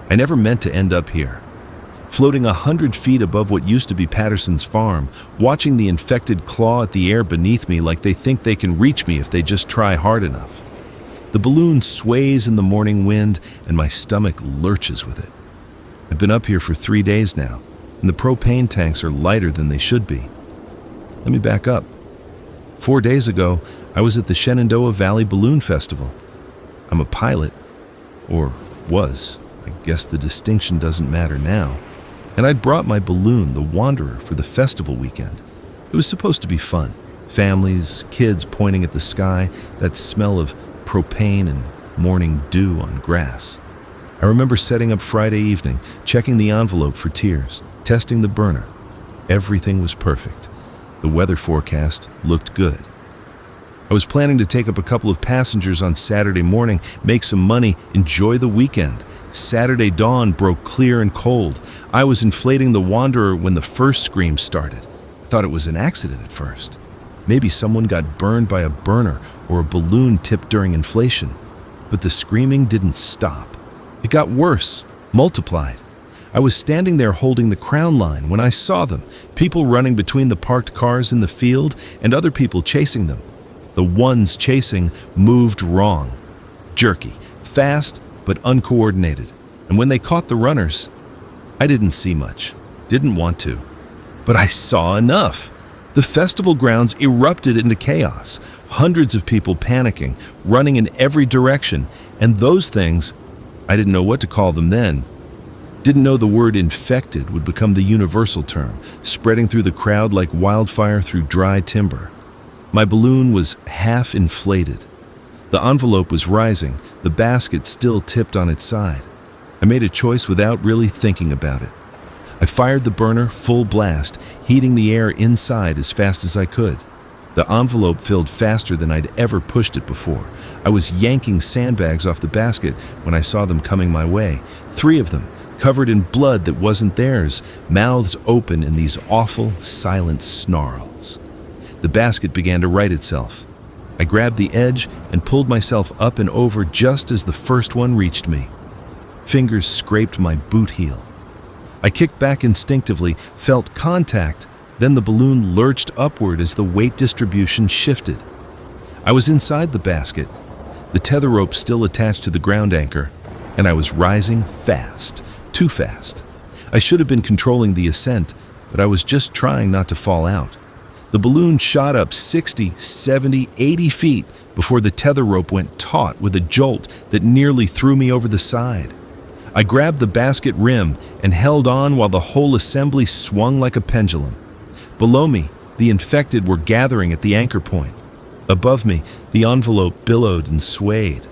I never meant to end up here. Floating 100 feet above what used to be Patterson's farm, watching the infected claw at the air beneath me like they think they can reach me if they just try hard enough. The balloon sways in the morning wind, and my stomach lurches with it. I've been up here for 3 days now, and the propane tanks are lighter than they should be. Let me back up. 4 days ago, I was at the Shenandoah Valley Balloon Festival. I'm a pilot, or was. I guess the distinction doesn't matter now. And I'd brought my balloon, the Wanderer, for the festival weekend. It was supposed to be fun. Families, kids pointing at the sky, that smell of propane and morning dew on grass. I remember setting up Friday evening, checking the envelope for tiers, testing the burner. Everything was perfect. The weather forecast looked good. I was planning to take up a couple of passengers on Saturday morning, make some money, enjoy the weekend. Saturday dawn broke clear and cold. I was inflating the Wanderer when the first scream started. I thought it was an accident at first. Maybe someone got burned by a burner or a balloon tipped during inflation. But the screaming didn't stop. It got worse, multiplied. I was standing there holding the crown line when I saw them, people running between the parked cars in the field and other people chasing them. The ones chasing moved wrong. Jerky, fast, but uncoordinated. And when they caught the runners, I didn't see much, didn't want to. But I saw enough. The festival grounds erupted into chaos. Hundreds of people panicking, running in every direction. And those things, I didn't know what to call them then. Didn't know the word infected would become the universal term, spreading through the crowd like wildfire through dry timber. My balloon was half inflated. The envelope was rising, the basket still tipped on its side. I made a choice without really thinking about it. I fired the burner full blast, heating the air inside as fast as I could. The envelope filled faster than I'd ever pushed it before. I was yanking sandbags off the basket when I saw them coming my way. 3 of them, covered in blood that wasn't theirs, mouths open in these awful, silent snarls. The basket began to right itself. I grabbed the edge and pulled myself up and over just as the first one reached me. Fingers scraped my boot heel. I kicked back instinctively, felt contact, then the balloon lurched upward as the weight distribution shifted. I was inside the basket, the tether rope still attached to the ground anchor, and I was rising fast, too fast. I should have been controlling the ascent, but I was just trying not to fall out. The balloon shot up 60, 70, 80 feet before the tether rope went taut with a jolt that nearly threw me over the side. I grabbed the basket rim and held on while the whole assembly swung like a pendulum. Below me, the infected were gathering at the anchor point. Above me, the envelope billowed and swayed.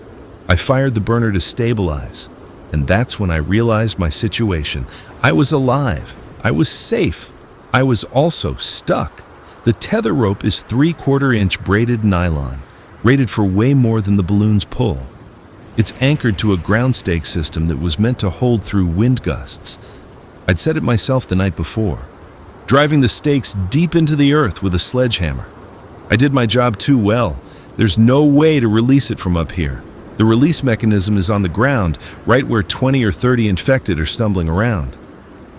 I fired the burner to stabilize, and that's when I realized my situation. I was alive. I was safe. I was also stuck. The tether rope is 3/4-inch braided nylon, rated for way more than the balloon's pull. It's anchored to a ground stake system that was meant to hold through wind gusts. I'd set it myself the night before, driving the stakes deep into the earth with a sledgehammer. I did my job too well. There's no way to release it from up here. The release mechanism is on the ground, right where 20 or 30 infected are stumbling around.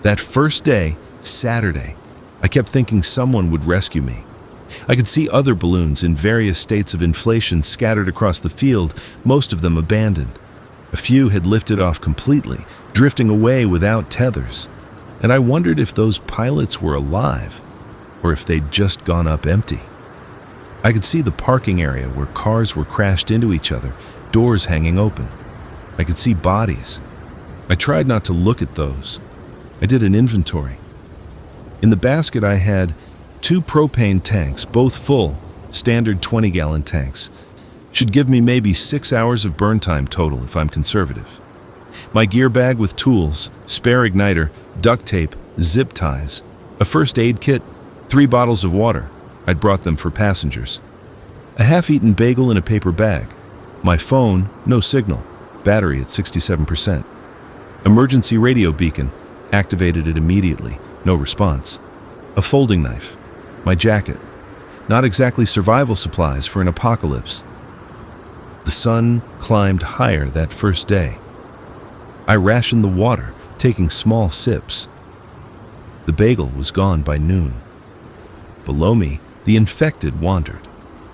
That first day, Saturday, I kept thinking someone would rescue me. I could see other balloons in various states of inflation scattered across the field, most of them abandoned. A few had lifted off completely, drifting away without tethers. And I wondered if those pilots were alive, or if they'd just gone up empty. I could see the parking area where cars were crashed into each other, doors hanging open. I could see bodies. I tried not to look at those. I did an inventory. In the basket I had 2 propane tanks, both full, standard 20-gallon tanks. Should give me maybe 6 hours of burn time total if I'm conservative. My gear bag with tools, spare igniter, duct tape, zip ties, a first aid kit, 3 bottles of water. I'd brought them for passengers. A half-eaten bagel in a paper bag. My phone, no signal, battery at 67%. Emergency radio beacon, activated it immediately, no response. A folding knife. My jacket. Not exactly survival supplies for an apocalypse. The sun climbed higher that first day. I rationed the water, taking small sips. The bagel was gone by noon. Below me, the infected wandered.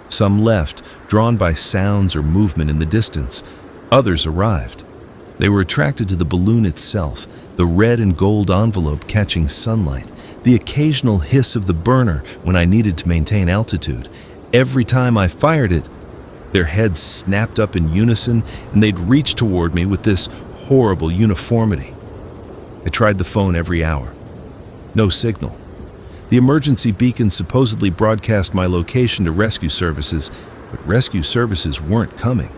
Some left, drawn by sounds or movement in the distance. Others arrived. They were attracted to the balloon itself, the red and gold envelope catching sunlight, the occasional hiss of the burner when I needed to maintain altitude. Every time I fired it, their heads snapped up in unison and they'd reach toward me with this horrible uniformity. I tried the phone every hour. No signal. The emergency beacon supposedly broadcast my location to rescue services, but rescue services weren't coming.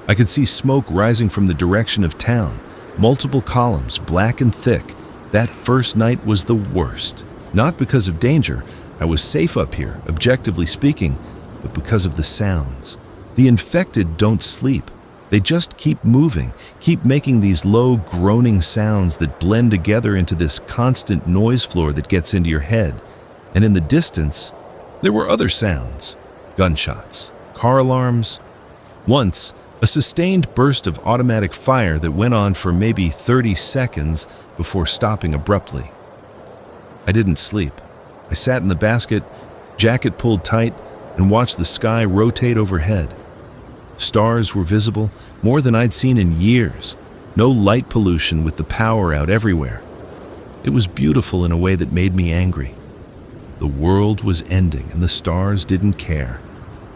I could see smoke rising from the direction of town, multiple columns, black and thick. That first night was the worst. Not because of danger, I was safe up here, objectively speaking, but because of the sounds. The infected don't sleep. They just keep moving, keep making these low, groaning sounds that blend together into this constant noise floor that gets into your head. And in the distance, there were other sounds. Gunshots, car alarms. Once, a sustained burst of automatic fire that went on for maybe 30 seconds before stopping abruptly. I didn't sleep. I sat in the basket, jacket pulled tight, and watched the sky rotate overhead. Stars were visible, more than I'd seen in years. No light pollution with the power out everywhere. It was beautiful in a way that made me angry. The world was ending and the stars didn't care.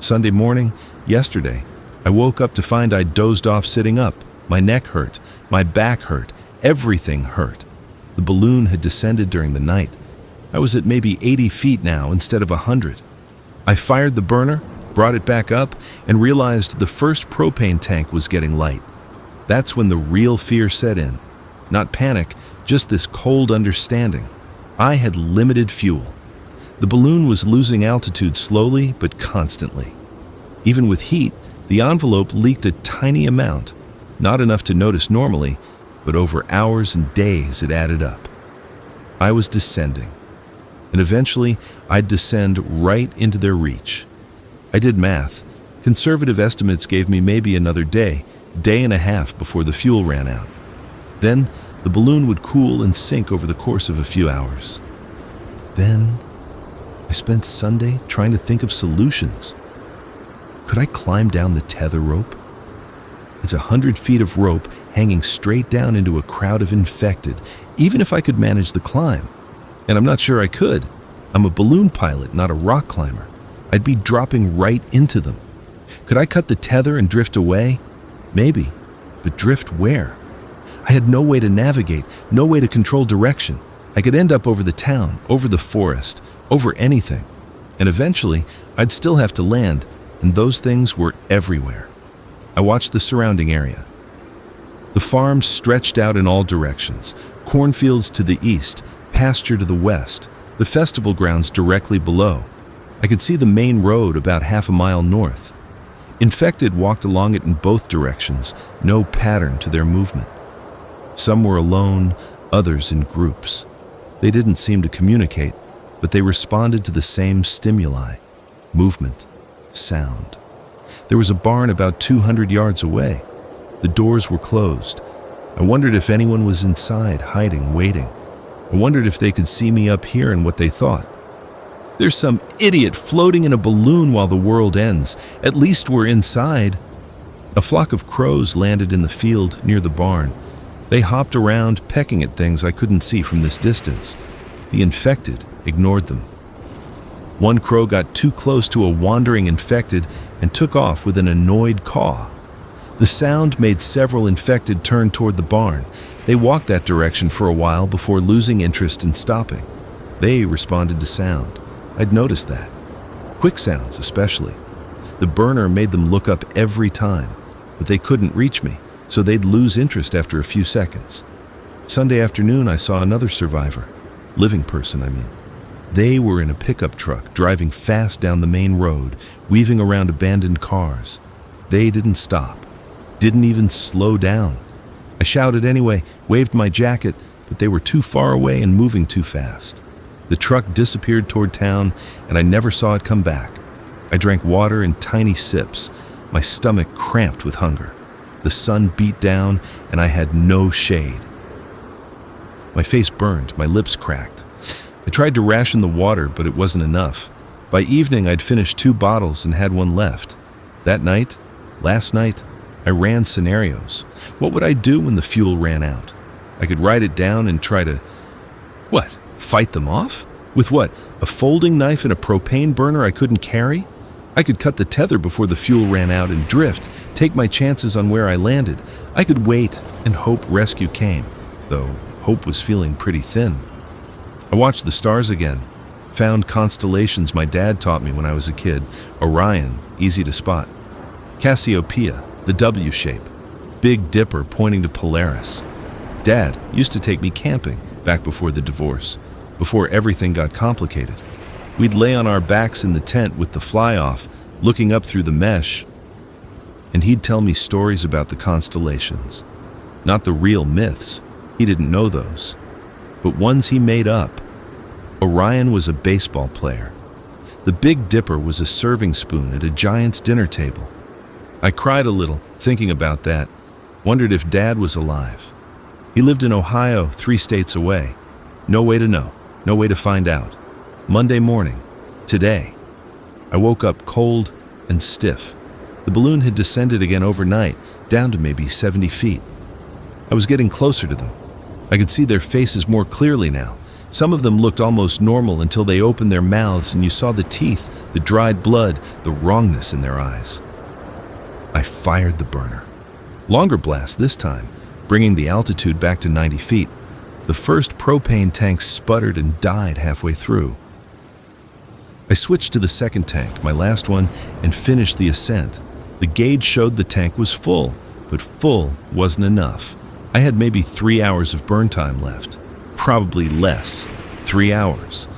Sunday morning, yesterday, I woke up to find I'd dozed off sitting up. My neck hurt, my back hurt, everything hurt. The balloon had descended during the night. I was at maybe 80 feet now instead of 100. I fired the burner, brought it back up, and realized the first propane tank was getting light. That's when the real fear set in. Not panic, just this cold understanding. I had limited fuel. The balloon was losing altitude slowly but constantly. Even with heat, the envelope leaked a tiny amount, not enough to notice normally, but over hours and days it added up. I was descending, and eventually I'd descend right into their reach. I did math. Conservative estimates gave me maybe another day and a half before the fuel ran out. Then the balloon would cool and sink over the course of a few hours. Then I spent Sunday trying to think of solutions. Could I climb down the tether rope? It's 100 feet of rope hanging straight down into a crowd of infected, even if I could manage the climb. And I'm not sure I could. I'm a balloon pilot, not a rock climber. I'd be dropping right into them. Could I cut the tether and drift away? Maybe, but drift where? I had no way to navigate, no way to control direction. I could end up over the town, over the forest, over anything. And eventually, I'd still have to land, and those things were everywhere. I watched the surrounding area. The farms stretched out in all directions, cornfields to the east, pasture to the west, the festival grounds directly below. I could see the main road about half a mile north. Infected walked along it in both directions, no pattern to their movement. Some were alone, others in groups. They didn't seem to communicate, but they responded to the same stimuli: movement, sound. There was a barn about 200 yards away. The doors were closed. I wondered if anyone was inside, hiding, waiting. I wondered if they could see me up here and what they thought. There's some idiot floating in a balloon while the world ends. At least we're inside. A flock of crows landed in the field near the barn. They hopped around, pecking at things I couldn't see from this distance. The infected ignored them. One crow got too close to a wandering infected and took off with an annoyed caw. The sound made several infected turn toward the barn. They walked that direction for a while before losing interest and stopping. They responded to sound. I'd noticed that. Quick sounds especially. The burner made them look up every time, but they couldn't reach me, so they'd lose interest after a few seconds. Sunday afternoon I saw another survivor. Living person, I mean. They were in a pickup truck, driving fast down the main road, weaving around abandoned cars. They didn't stop, didn't even slow down. I shouted anyway, waved my jacket, but they were too far away and moving too fast. The truck disappeared toward town, and I never saw it come back. I drank water in tiny sips, my stomach cramped with hunger. The sun beat down, and I had no shade. My face burned, my lips cracked. I tried to ration the water, but it wasn't enough. By evening, I'd finished 2 bottles and had 1 left. That night, last night, I ran scenarios. What would I do when the fuel ran out? I could write it down and try to... What? Fight them off? With what? A folding knife and a propane burner I couldn't carry? I could cut the tether before the fuel ran out and drift, take my chances on where I landed. I could wait and hope rescue came, though hope was feeling pretty thin. I watched the stars again, found constellations my dad taught me when I was a kid. Orion, easy to spot. Cassiopeia, the W shape. Big Dipper pointing to Polaris. Dad used to take me camping back before the divorce, before everything got complicated. We'd lay on our backs in the tent with the fly-off, looking up through the mesh, and he'd tell me stories about the constellations. Not the real myths, he didn't know those, but ones he made up. Orion was a baseball player. The Big Dipper was a serving spoon at a giant's dinner table. I cried a little, thinking about that, wondered if Dad was alive. He lived in Ohio, 3 states away. No way to know, no way to find out. Monday morning, today, I woke up cold and stiff. The balloon had descended again overnight, down to maybe 70 feet. I was getting closer to them. I could see their faces more clearly now. Some of them looked almost normal until they opened their mouths and you saw the teeth, the dried blood, the wrongness in their eyes. I fired the burner. Longer blast this time, bringing the altitude back to 90 feet. The first propane tank sputtered and died halfway through. I switched to the second tank, my last one, and finished the ascent. The gauge showed the tank was full, but full wasn't enough. I had maybe 3 hours of burn time left. Probably less. 3 hours.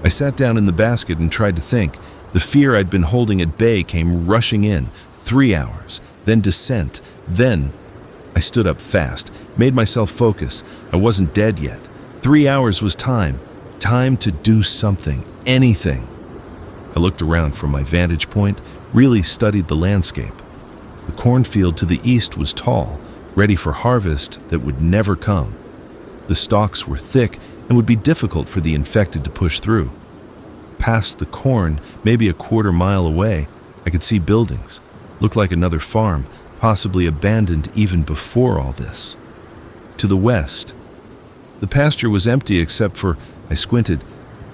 I sat down in the basket and tried to think. The fear I'd been holding at bay came rushing in. 3 hours, then descent, then... I stood up fast, made myself focus. I wasn't dead yet. 3 hours was time. Time to do something, anything. I looked around from my vantage point, really studied the landscape. The cornfield to the east was tall, ready for harvest that would never come. The stalks were thick and would be difficult for the infected to push through. Past the corn, maybe a quarter-mile away, I could see buildings. Looked like another farm, possibly abandoned even before all this. To the west, the pasture was empty except for, I squinted,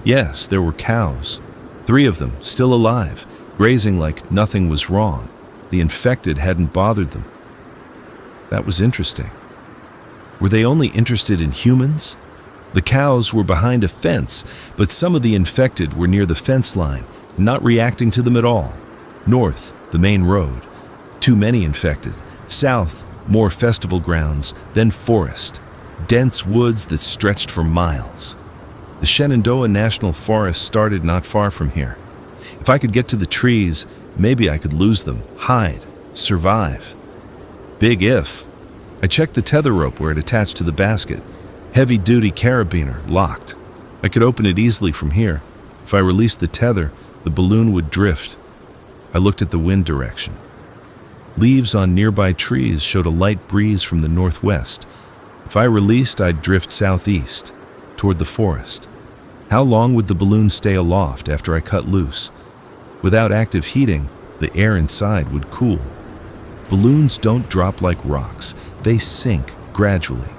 yes, there were cows. 3 of them, still alive, grazing like nothing was wrong. The infected hadn't bothered them. That was interesting. Were they only interested in humans? The cows were behind a fence, but some of the infected were near the fence line, not reacting to them at all. North, the main road. Too many infected. South, more festival grounds, then forest. Dense woods that stretched for miles. The Shenandoah National Forest started not far from here. If I could get to the trees, maybe I could lose them, hide, survive. Big if. I checked the tether rope where it attached to the basket. Heavy-duty carabiner, locked. I could open it easily from here. If I released the tether, the balloon would drift. I looked at the wind direction. Leaves on nearby trees showed a light breeze from the northwest. If I released, I'd drift southeast, toward the forest. How long would the balloon stay aloft after I cut loose? Without active heating, the air inside would cool. Balloons don't drop like rocks. They sink gradually.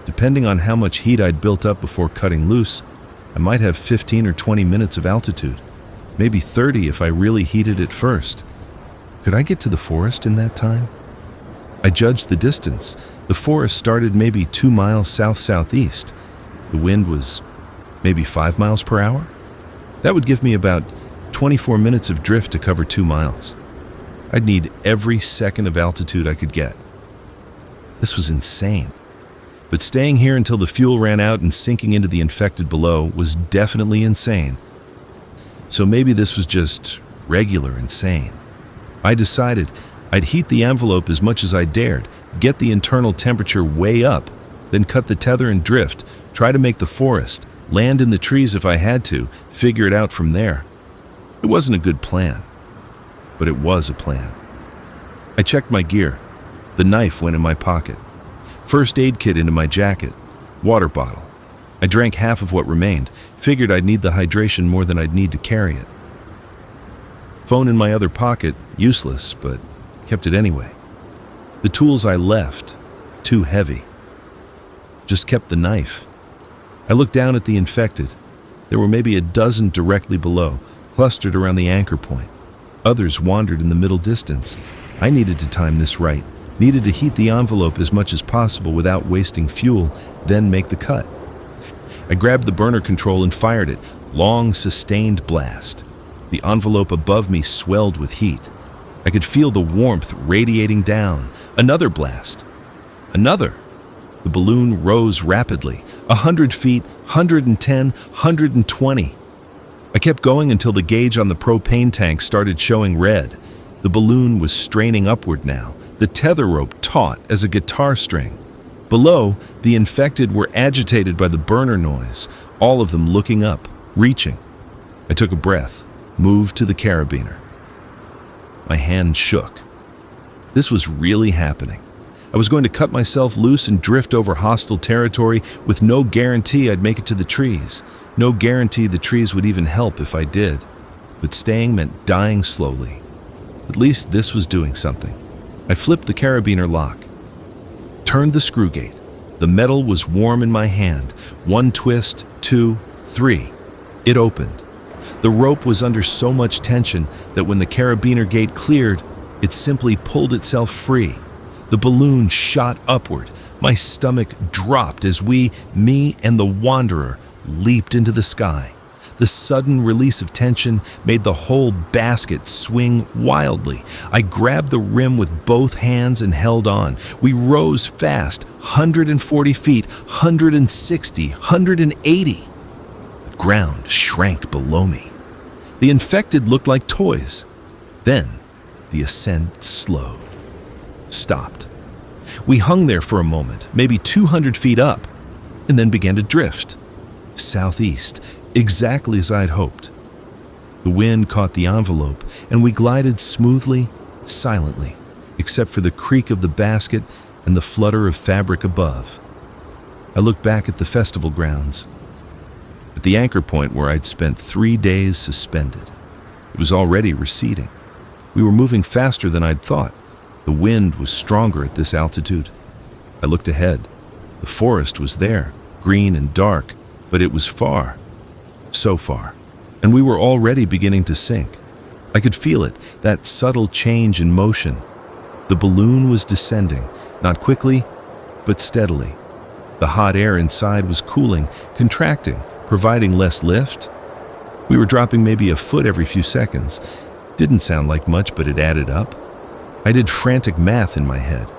Depending on how much heat I'd built up before cutting loose, I might have 15 or 20 minutes of altitude. Maybe 30 if I really heated it first. Could I get to the forest in that time? I judged the distance. The forest started maybe 2 miles south-southeast. The wind was maybe 5 miles per hour. That would give me about 24 minutes of drift to cover 2 miles. I'd need every second of altitude I could get. This was insane. But staying here until the fuel ran out and sinking into the infected below was definitely insane. So maybe this was just regular insane. I decided I'd heat the envelope as much as I dared, get the internal temperature way up, then cut the tether and drift, try to make the forest, land in the trees if I had to, figure it out from there. It wasn't a good plan, but it was a plan. I checked my gear. The knife went in my pocket. First aid kit into my jacket. Water bottle. I drank half of what remained, figured I'd need the hydration more than I'd need to carry it. Phone in my other pocket, useless, but kept it anyway. The tools I left, too heavy. Just kept the knife. I looked down at the infected. There were maybe a dozen directly below, clustered around the anchor point. Others wandered in the middle distance. I needed to time this right, needed to heat the envelope as much as possible without wasting fuel, then make the cut. I grabbed the burner control and fired it, long, sustained blast. The envelope above me swelled with heat. I could feel the warmth radiating down. Another blast. Another. The balloon rose rapidly. 100 feet, 110, 120. I kept going until the gauge on the propane tank started showing red. The balloon was straining upward now, the tether rope taut as a guitar string. Below, the infected were agitated by the burner noise, all of them looking up, reaching. I took a breath, moved to the carabiner. My hand shook. This was really happening. I was going to cut myself loose and drift over hostile territory with no guarantee I'd make it to the trees. No guarantee the trees would even help if I did. But staying meant dying slowly. At least this was doing something. I flipped the carabiner lock. Turned the screw gate. The metal was warm in my hand. One twist, two, three. It opened. The rope was under so much tension that when the carabiner gate cleared, it simply pulled itself free. The balloon shot upward. My stomach dropped as me and the wanderer, leaped into the sky. The sudden release of tension made the whole basket swing wildly. I grabbed the rim with both hands and held on. We rose fast, 140 feet, 160, 180. The ground shrank below me. The infected looked like toys. Then the ascent slowed. Stopped. We hung there for a moment, maybe 200 feet up, and then began to drift. Southeast, exactly as I'd hoped. The wind caught the envelope, and we glided smoothly, silently, except for the creak of the basket and the flutter of fabric above. I looked back at the festival grounds, at the anchor point where I'd spent 3 days suspended. It was already receding. We were moving faster than I'd thought. The wind was stronger at this altitude. I looked ahead. The forest was there, green and dark, but it was far. So far. And we were already beginning to sink. I could feel it, that subtle change in motion. The balloon was descending, not quickly, but steadily. The hot air inside was cooling, contracting, providing less lift. We were dropping maybe a foot every few seconds. Didn't sound like much, but it added up. I did frantic math in my head.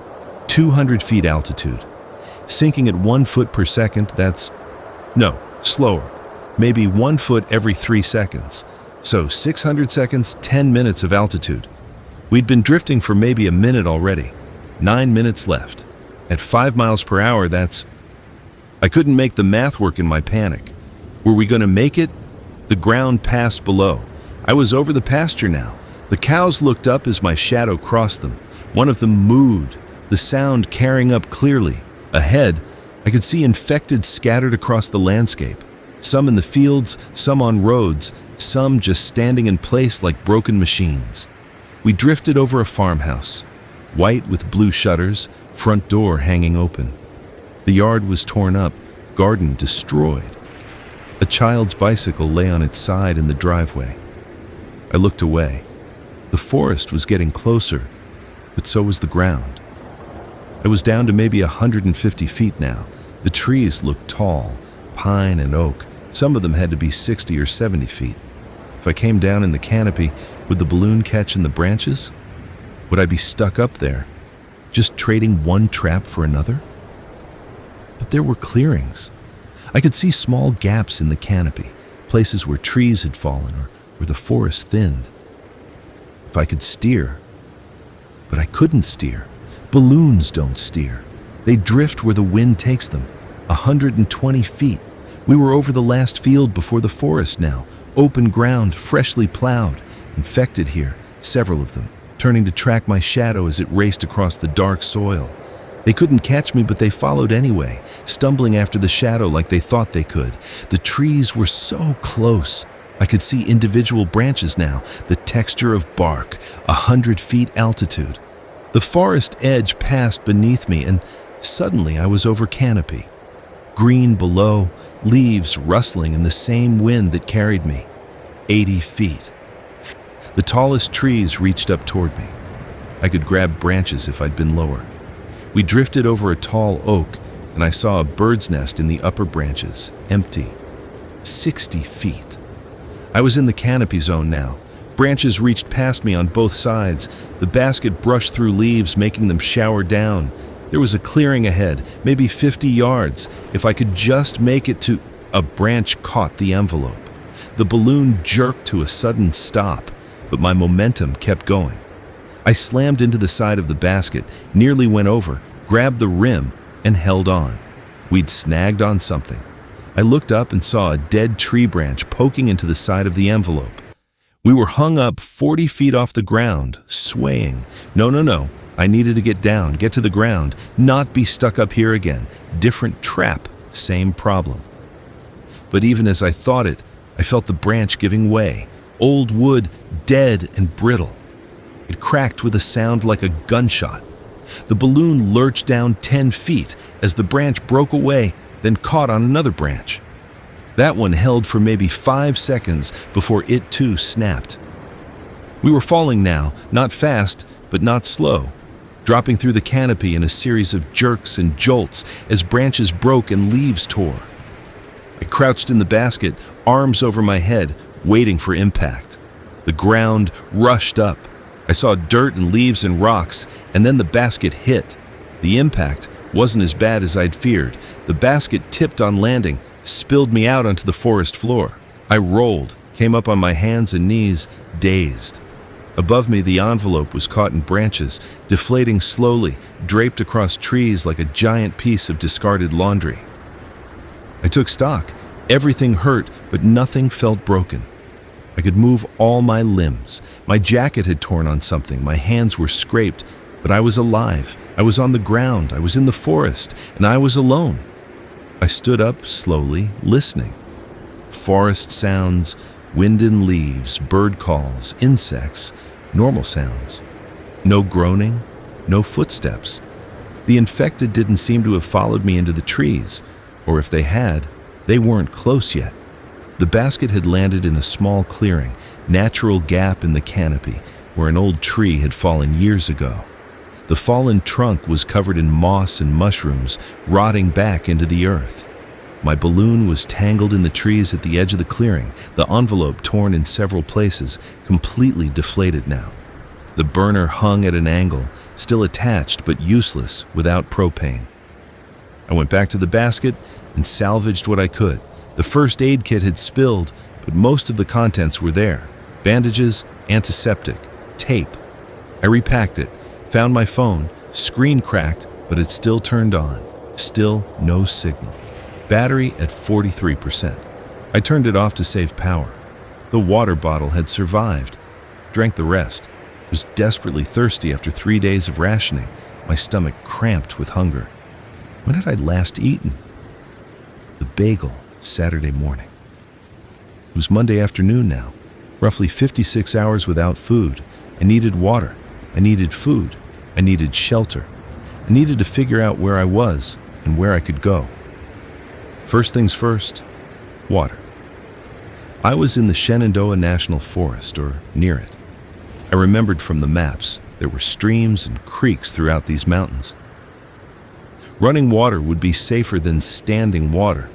200 feet altitude. Sinking at 1 foot per second, no, slower. Maybe 1 foot every 3 seconds. So 600 seconds, 10 minutes of altitude. We'd been drifting for maybe a minute already. 9 minutes left. At 5 miles per hour, I couldn't make the math work in my panic. Were we going to make it? The ground passed below. I was over the pasture now. The cows looked up as my shadow crossed them. One of them mooed, the sound carrying up clearly. Ahead, I could see infected scattered across the landscape. Some in the fields, some on roads, some just standing in place like broken machines. We drifted over a farmhouse, white with blue shutters, front door hanging open. The yard was torn up, garden destroyed. A child's bicycle lay on its side in the driveway. I looked away. The forest was getting closer, but so was the ground. I was down to maybe 150 feet now. The trees looked tall, pine and oak. Some of them had to be 60 or 70 feet. If I came down in the canopy, would the balloon catch in the branches? Would I be stuck up there, just trading one trap for another? But there were clearings. I could see small gaps in the canopy, places where trees had fallen or where the forest thinned. If I could steer. But I couldn't steer. Balloons don't steer. They drift where the wind takes them. 120 feet. We were over the last field before the forest now. Open ground, freshly plowed. Infected here, several of them. turning to track my shadow as it raced across the dark soil. They couldn't catch me, but they followed anyway, stumbling after the shadow like they thought they could. The trees were so close. I could see individual branches now, the texture of bark, 100 feet altitude. The forest edge passed beneath me, and suddenly I was over canopy. Green below, leaves rustling in the same wind that carried me. 80 feet. The tallest trees reached up toward me. I could grab branches if I'd been lower. We drifted over a tall oak, and I saw a bird's nest in the upper branches, empty. 60 feet. I was in the canopy zone now. Branches reached past me on both sides. The basket brushed through leaves, making them shower down. There was a clearing ahead, maybe 50 yards. If I could just make it to... A branch caught the envelope. The balloon jerked to a sudden stop, but my momentum kept going. I slammed into the side of the basket, nearly went over, grabbed the rim, and held on. We'd snagged on something. I looked up and saw a dead tree branch poking into the side of the envelope. We were hung up 40 feet off the ground, swaying. No. I needed to get down, get to the ground, not be stuck up here again. Different trap, same problem. But even as I thought it, I felt the branch giving way. Old wood, dead and brittle. It cracked with a sound like a gunshot. The balloon lurched down 10 feet as the branch broke away, then caught on another branch. That one held for maybe 5 seconds before it too snapped. We were falling now, not fast, but not slow, dropping through the canopy in a series of jerks and jolts as branches broke and leaves tore. I crouched in the basket, arms over my head, waiting for impact. The ground rushed up. I saw dirt and leaves and rocks, and then the basket hit. The impact wasn't as bad as I'd feared. The basket tipped on landing, spilled me out onto the forest floor. I rolled, came up on my hands and knees, dazed. Above me, the envelope was caught in branches, deflating slowly, draped across trees like a giant piece of discarded laundry. I took stock. Everything hurt, but nothing felt broken. I could move all my limbs. My jacket had torn on something, my hands were scraped, but I was alive. I was on the ground, I was in the forest, and I was alone. I stood up slowly, listening. Forest sounds, wind and leaves, bird calls, insects, normal sounds. No groaning, no footsteps. The infected didn't seem to have followed me into the trees, or if they had, they weren't close yet. The basket had landed in a small clearing, natural gap in the canopy, where an old tree had fallen years ago. The fallen trunk was covered in moss and mushrooms, rotting back into the earth. My balloon was tangled in the trees at the edge of the clearing, the envelope torn in several places, completely deflated now. The burner hung at an angle, still attached but useless without propane. I went back to the basket and salvaged what I could. The first aid kit had spilled, but most of the contents were there. Bandages, antiseptic, tape. I repacked it, found my phone, screen cracked, but it still turned on. Still no signal. Battery at 43%. I turned it off to save power. The water bottle had survived. Drank the rest. Was desperately thirsty after 3 days of rationing. My stomach cramped with hunger. When had I last eaten? The bagel, Saturday morning. It was Monday afternoon now. Roughly 56 hours without food. I needed water. I needed food. I needed shelter. I needed to figure out where I was and where I could go. First things first, water. I was in the Shenandoah National Forest, or near it. I remembered from the maps there were streams and creeks throughout these mountains. Running water would be safer than standing water.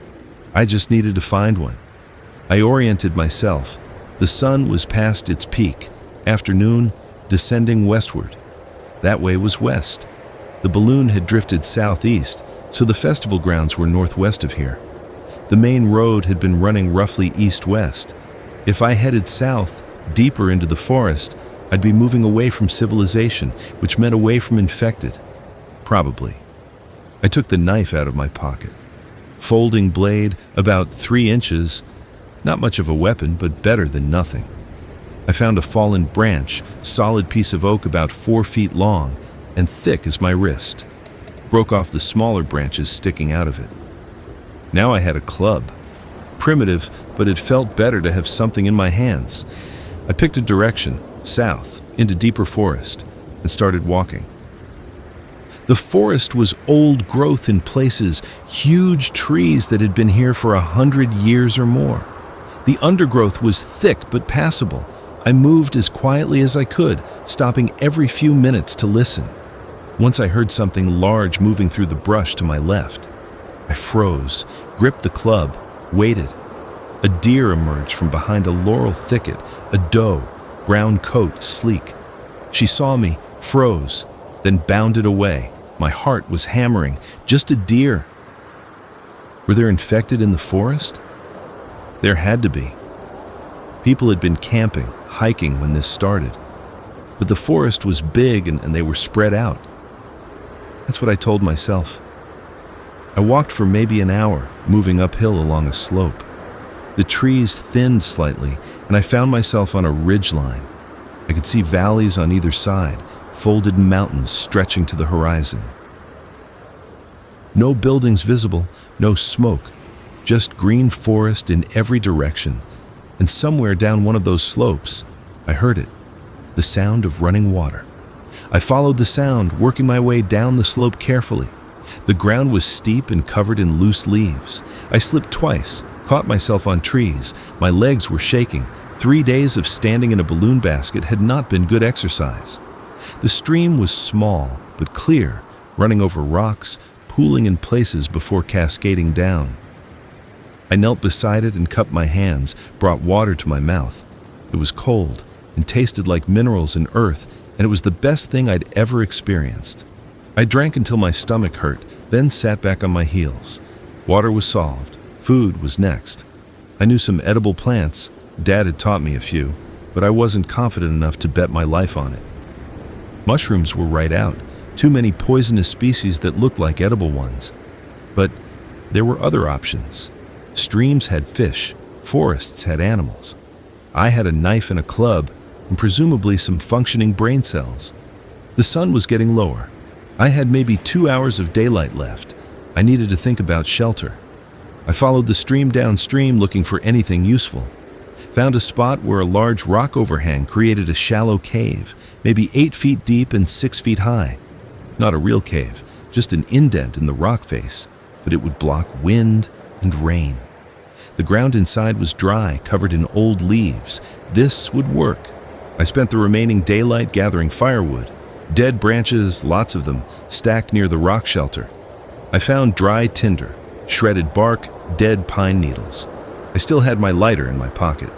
I just needed to find one. I oriented myself. The sun was past its peak, afternoon, descending westward. That way was west. The balloon had drifted southeast, so the festival grounds were northwest of here. The main road had been running roughly east-west. If I headed south, deeper into the forest, I'd be moving away from civilization, which meant away from infected. Probably. I took the knife out of my pocket. Folding blade, about 3 inches. Not much of a weapon, but better than nothing. I found a fallen branch, solid piece of oak about 4 feet long and thick as my wrist. Broke off the smaller branches sticking out of it. Now I had a club. Primitive, but it felt better to have something in my hands. I picked a direction, south, into deeper forest, and started walking. The forest was old growth in places, huge trees that had been here for 100 years or more. The undergrowth was thick but passable. I moved as quietly as I could, stopping every few minutes to listen. Once I heard something large moving through the brush to my left. I froze, gripped the club, waited. A deer emerged from behind a laurel thicket, a doe, brown coat, sleek. She saw me, froze, then bounded away. My heart was hammering. Just a deer. Were there infected in the forest? There had to be. People had been camping, hiking when this started. But the forest was big and they were spread out. That's what I told myself. I walked for maybe an hour, moving uphill along a slope. The trees thinned slightly, and I found myself on a ridgeline. I could see valleys on either side, folded mountains stretching to the horizon. No buildings visible, no smoke, just green forest in every direction. And somewhere down one of those slopes, I heard it, the sound of running water. I followed the sound, working my way down the slope carefully. The ground was steep and covered in loose leaves. I slipped twice, caught myself on trees. My legs were shaking. 3 days of standing in a balloon basket had not been good exercise. The stream was small but clear, running over rocks, pooling in places before cascading down. I knelt beside it and cupped my hands, brought water to my mouth. It was cold and tasted like minerals and earth, and it was the best thing I'd ever experienced. I drank until my stomach hurt, then sat back on my heels. Water was solved. Food was next. I knew some edible plants. Dad had taught me a few, but I wasn't confident enough to bet my life on it. Mushrooms were right out. Too many poisonous species that looked like edible ones. But there were other options. Streams had fish. Forests had animals. I had a knife and a club, and presumably some functioning brain cells. The sun was getting lower. I had maybe 2 hours of daylight left. I needed to think about shelter. I followed the stream downstream looking for anything useful. Found a spot where a large rock overhang created a shallow cave, maybe 8 feet deep and 6 feet high. Not a real cave, just an indent in the rock face, but it would block wind and rain. The ground inside was dry, covered in old leaves. This would work. I spent the remaining daylight gathering firewood. Dead branches, lots of them, stacked near the rock shelter. I found dry tinder, shredded bark, dead pine needles. I still had my lighter in my pocket.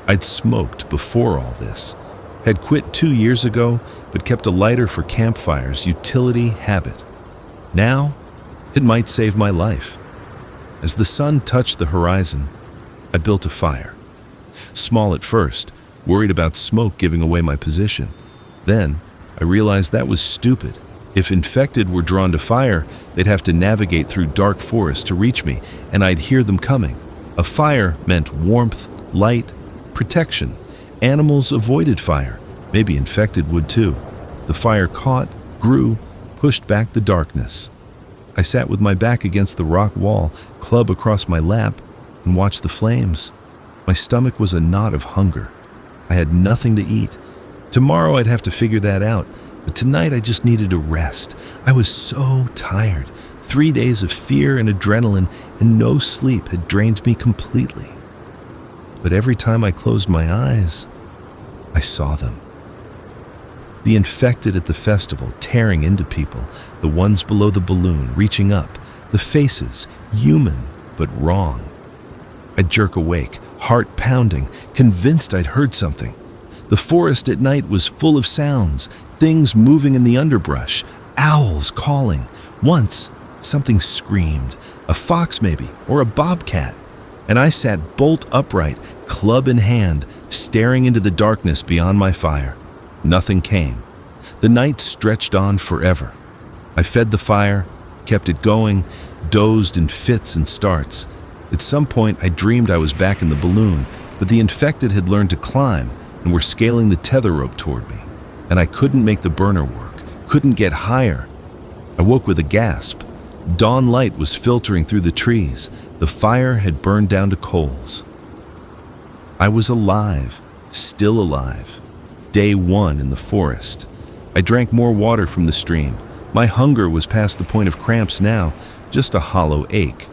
I'd smoked before all this. Had quit 2 years ago, but kept a lighter for campfires, utility habit. Now, it might save my life. As the sun touched the horizon, I built a fire. Small at first, worried about smoke giving away my position. Then, I realized that was stupid. If infected were drawn to fire, they'd have to navigate through dark forest to reach me, and I'd hear them coming. A fire meant warmth, light, protection. Animals avoided fire. Maybe infected would too. The fire caught, grew, pushed back the darkness. I sat with my back against the rock wall, club across my lap, and watched the flames. My stomach was a knot of hunger. I had nothing to eat. Tomorrow I'd have to figure that out, but tonight I just needed a rest. I was so tired. 3 days of fear and adrenaline and no sleep had drained me completely. But every time I closed my eyes, I saw them. The infected at the festival tearing into people, the ones below the balloon reaching up, the faces, human but wrong. I'd jerk awake, heart pounding, convinced I'd heard something. The forest at night was full of sounds, things moving in the underbrush, owls calling. Once, something screamed, a fox maybe, or a bobcat. And I sat bolt upright, club in hand, staring into the darkness beyond my fire. Nothing came. The night stretched on forever. I fed the fire, kept it going, dozed in fits and starts. At some point, I dreamed I was back in the balloon, but the infected had learned to climb, and were scaling the tether rope toward me, and I couldn't make the burner work, couldn't get higher. I woke with a gasp. Dawn light was filtering through the trees. The fire had burned down to coals. I was alive, still alive. Day 1 in the forest. I drank more water from the stream. My hunger was past the point of cramps now, just a hollow ache.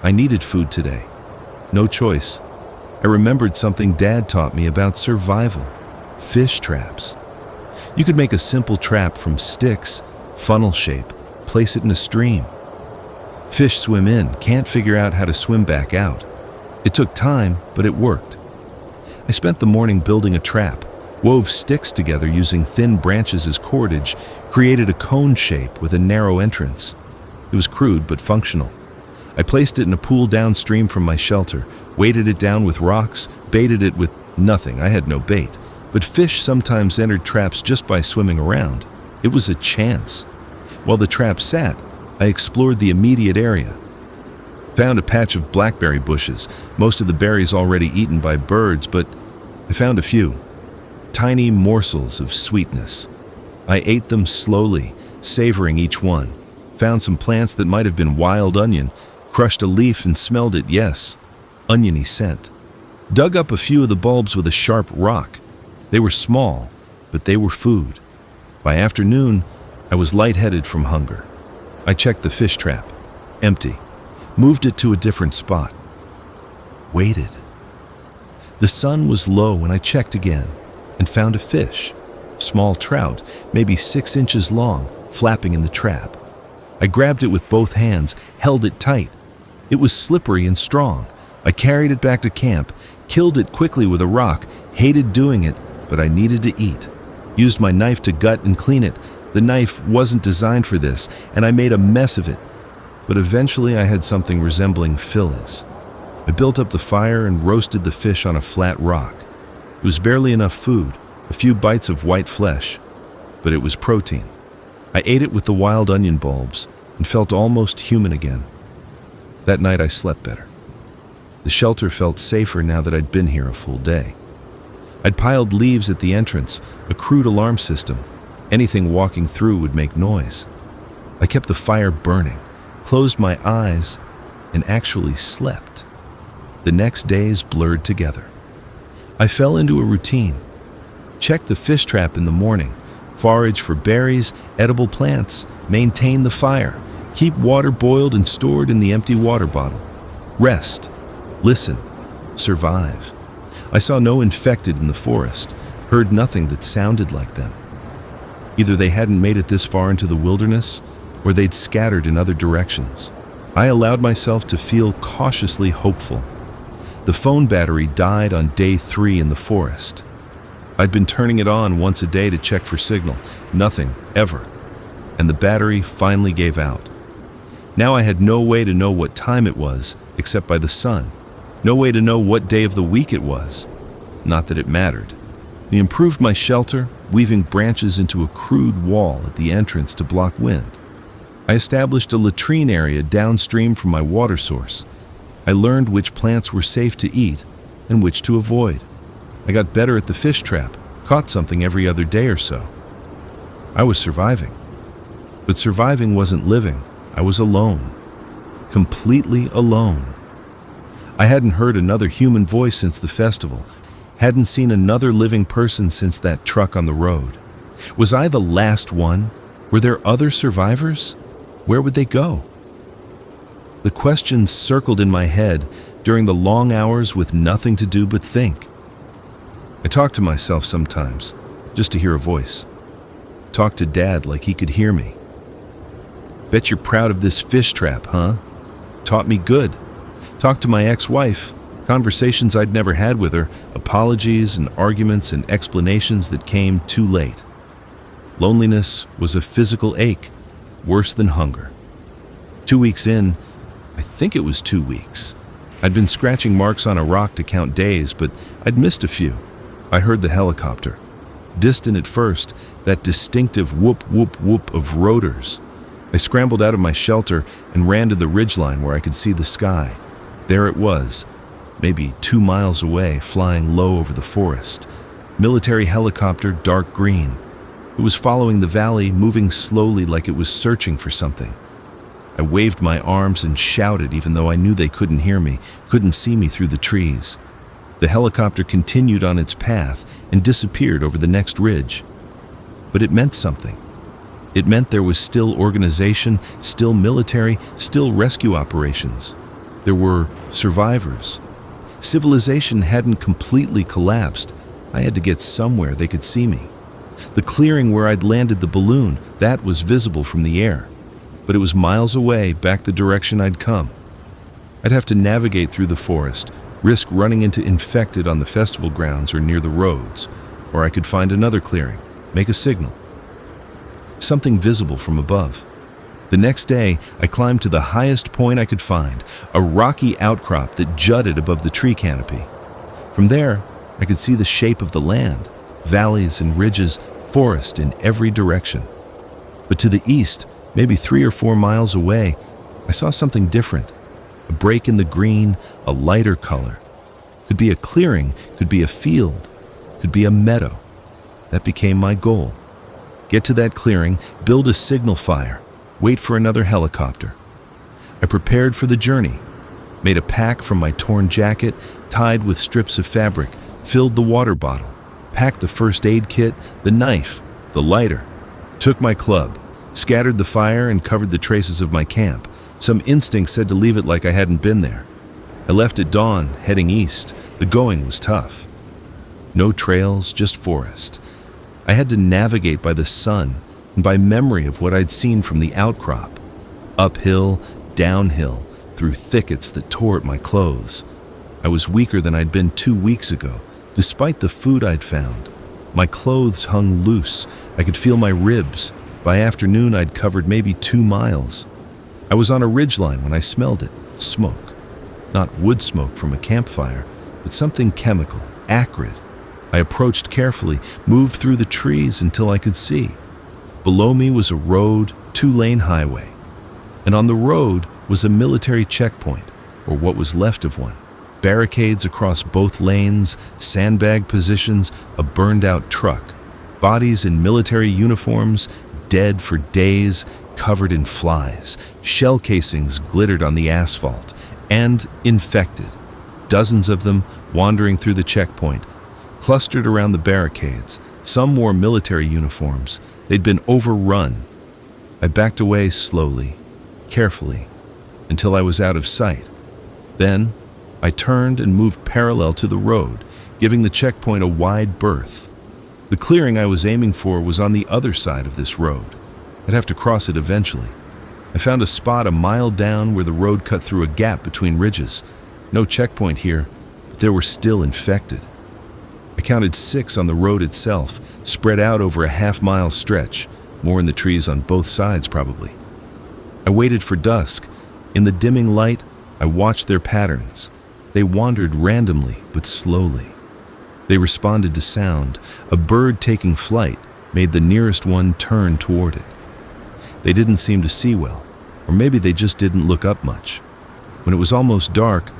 I needed food today. No choice. I remembered something Dad taught me about survival. Fish traps. You could make a simple trap from sticks, funnel shape, place it in a stream. Fish swim in, can't figure out how to swim back out. It took time, but it worked. I spent the morning building a trap, wove sticks together using thin branches as cordage, created a cone shape with a narrow entrance. It was crude but functional. I placed it in a pool downstream from my shelter, weighted it down with rocks, baited it with nothing. I had no bait, but fish sometimes entered traps just by swimming around. It was a chance. While the trap sat, I explored the immediate area. Found a patch of blackberry bushes, most of the berries already eaten by birds, but I found a few. Tiny morsels of sweetness. I ate them slowly, savoring each one. Found some plants that might have been wild onion, crushed a leaf and smelled it, yes, oniony scent. Dug up a few of the bulbs with a sharp rock. They were small, but they were food. By afternoon, I was lightheaded from hunger. I checked the fish trap. Empty. Moved it to a different spot. Waited. The sun was low when I checked again and found a fish. Small trout, maybe 6 inches long, flapping in the trap. I grabbed it with both hands, held it tight. It was slippery and strong. I carried it back to camp, killed it quickly with a rock, hated doing it, but I needed to eat. Used my knife to gut and clean it. The knife wasn't designed for this, and I made a mess of it. But eventually I had something resembling Phyllis. I built up the fire and roasted the fish on a flat rock. It was barely enough food, a few bites of white flesh, but it was protein. I ate it with the wild onion bulbs and felt almost human again. That night I slept better. The shelter felt safer now that I'd been here a full day. I'd piled leaves at the entrance, a crude alarm system. Anything walking through would make noise. I kept the fire burning, closed my eyes, and actually slept. The next days blurred together. I fell into a routine. Check the fish trap in the morning, forage for berries, edible plants, maintain the fire, keep water boiled and stored in the empty water bottle. Rest, listen, survive. I saw no infected in the forest, heard nothing that sounded like them. Either they hadn't made it this far into the wilderness, or they'd scattered in other directions. I allowed myself to feel cautiously hopeful. The phone battery died on day 3 in the forest. I'd been turning it on once a day to check for signal. Nothing, ever. And the battery finally gave out. Now I had no way to know what time it was, except by the sun. No way to know what day of the week it was. Not that it mattered. I improved my shelter, weaving branches into a crude wall at the entrance to block wind. I established a latrine area downstream from my water source. I learned which plants were safe to eat and which to avoid. I got better at the fish trap, caught something every other day or so. I was surviving. But surviving wasn't living. I was alone. Completely alone. I hadn't heard another human voice since the festival, hadn't seen another living person since that truck on the road. Was I the last one? Were there other survivors? Where would they go? The questions circled in my head during the long hours with nothing to do but think. I talked to myself sometimes, just to hear a voice. Talked to Dad like he could hear me. Bet you're proud of this fish trap, huh? Taught me good. Talked to my ex-wife. Conversations I'd never had with her, apologies and arguments and explanations that came too late. Loneliness was a physical ache, worse than hunger. 2 weeks in, I think it was 2 weeks. I'd been scratching marks on a rock to count days, but I'd missed a few. I heard the helicopter. Distant at first, that distinctive whoop, whoop, whoop of rotors. I scrambled out of my shelter and ran to the ridgeline where I could see the sky. There it was, maybe 2 miles away, flying low over the forest. Military helicopter, dark green. It was following the valley, moving slowly like it was searching for something. I waved my arms and shouted even though I knew they couldn't hear me, couldn't see me through the trees. The helicopter continued on its path and disappeared over the next ridge. But it meant something. It meant there was still organization, still military, still rescue operations. There were survivors. Civilization hadn't completely collapsed. I had to get somewhere they could see me. The clearing where I'd landed the balloon, that was visible from the air. But it was miles away, back the direction I'd come. I'd have to navigate through the forest, risk running into infected on the festival grounds or near the roads, or I could find another clearing, make a signal. Something visible from above. The next day, I climbed to the highest point I could find, a rocky outcrop that jutted above the tree canopy. From there, I could see the shape of the land, valleys and ridges, forest in every direction. But to the east, maybe 3 or 4 miles away, I saw something different. A break in the green, a lighter color. Could be a clearing, could be a field, could be a meadow. That became my goal. Get to that clearing, build a signal fire, wait for another helicopter. I prepared for the journey, made a pack from my torn jacket, tied with strips of fabric, filled the water bottle, packed the first aid kit, the knife, the lighter, took my club, scattered the fire and covered the traces of my camp. Some instinct said to leave it like I hadn't been there. I left at dawn, heading east. The going was tough. No trails, just forest. I had to navigate by the sun and by memory of what I'd seen from the outcrop. Uphill, downhill, through thickets that tore at my clothes. I was weaker than I'd been 2 weeks ago, despite the food I'd found. My clothes hung loose. I could feel my ribs. By afternoon, I'd covered maybe 2 miles. I was on a ridgeline when I smelled it. Smoke. Not wood smoke from a campfire, but something chemical, acrid. I approached carefully, moved through the trees until I could see. Below me was a road, 2-lane highway. And on the road was a military checkpoint, or what was left of one. Barricades across both lanes, sandbag positions, a burned-out truck. Bodies in military uniforms, dead for days, covered in flies. Shell casings glittered on the asphalt. And infected. Dozens of them wandering through the checkpoint, clustered around the barricades. Some wore military uniforms. They'd been overrun. I backed away slowly, carefully, until I was out of sight. Then, I turned and moved parallel to the road, giving the checkpoint a wide berth. The clearing I was aiming for was on the other side of this road. I'd have to cross it eventually. I found a spot a mile down where the road cut through a gap between ridges. No checkpoint here, but there were still infected. I counted 6 on the road itself, spread out over a half-mile stretch, more in the trees on both sides probably. I waited for dusk. In the dimming light, I watched their patterns. They wandered randomly, but slowly. They responded to sound. A bird taking flight made the nearest one turn toward it. They didn't seem to see well, or maybe they just didn't look up much. When it was almost dark,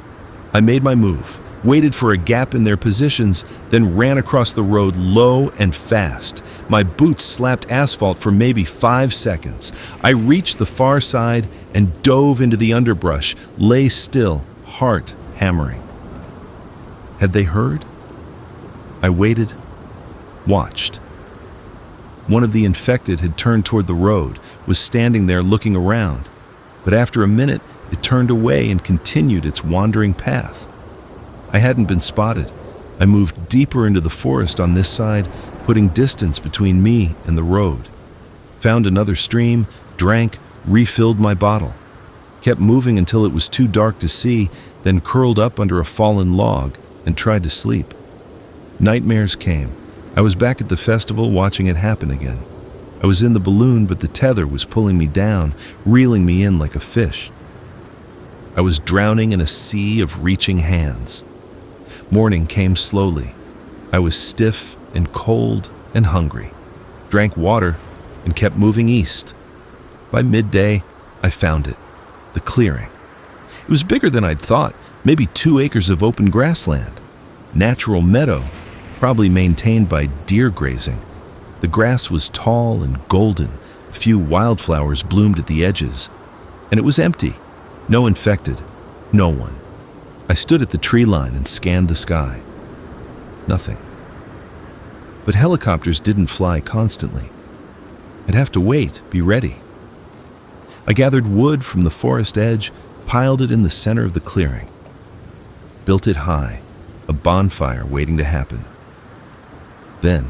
I made my move, waited for a gap in their positions, then ran across the road low and fast. My boots slapped asphalt for maybe 5 seconds. I reached the far side and dove into the underbrush, lay still, heart hammering. Had they heard? I waited, watched. One of the infected had turned toward the road, was standing there looking around, but after a minute, it turned away and continued its wandering path. I hadn't been spotted. I moved deeper into the forest on this side, putting distance between me and the road. Found another stream, drank, refilled my bottle. Kept moving until it was too dark to see, then curled up under a fallen log and tried to sleep. Nightmares came. I was back at the festival watching it happen again. I was in the balloon, but the tether was pulling me down, reeling me in like a fish. I was drowning in a sea of reaching hands. Morning came slowly. I was stiff and cold and hungry. Drank water and kept moving east. By midday, I found it. The clearing. It was bigger than I'd thought, maybe 2 acres of open grassland. Natural meadow, probably maintained by deer grazing. The grass was tall and golden. A few wildflowers bloomed at the edges. And it was empty. No infected. No one. I stood at the tree line and scanned the sky. Nothing. But helicopters didn't fly constantly. I'd have to wait, be ready. I gathered wood from the forest edge, piled it in the center of the clearing. Built it high, a bonfire waiting to happen. Then,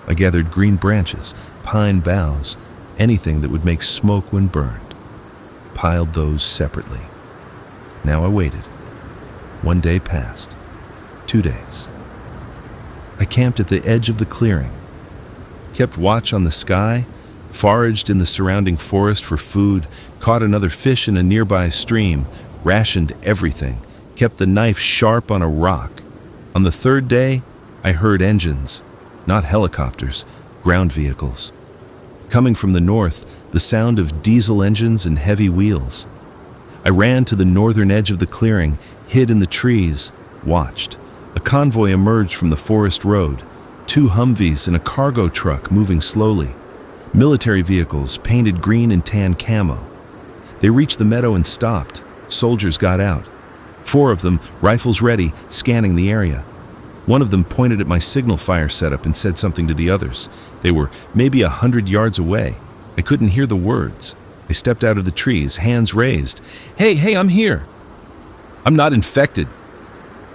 I gathered green branches, pine boughs, anything that would make smoke when burned. Piled those separately. Now I waited. 1 day passed. 2 days. I camped at the edge of the clearing. Kept watch on the sky, foraged in the surrounding forest for food, caught another fish in a nearby stream, rationed everything, kept the knife sharp on a rock. On the 3rd day, I heard engines, not helicopters, ground vehicles. Coming from the north, the sound of diesel engines and heavy wheels. I ran to the northern edge of the clearing, hid in the trees, watched. A convoy emerged from the forest road, 2 Humvees and a cargo truck moving slowly. Military vehicles painted green and tan camo. They reached the meadow and stopped. Soldiers got out. 4 of them, rifles ready, scanning the area. One of them pointed at my signal fire setup and said something to the others. They were maybe 100 yards away. I couldn't hear the words. I stepped out of the trees, hands raised. Hey, I'm here. I'm not infected.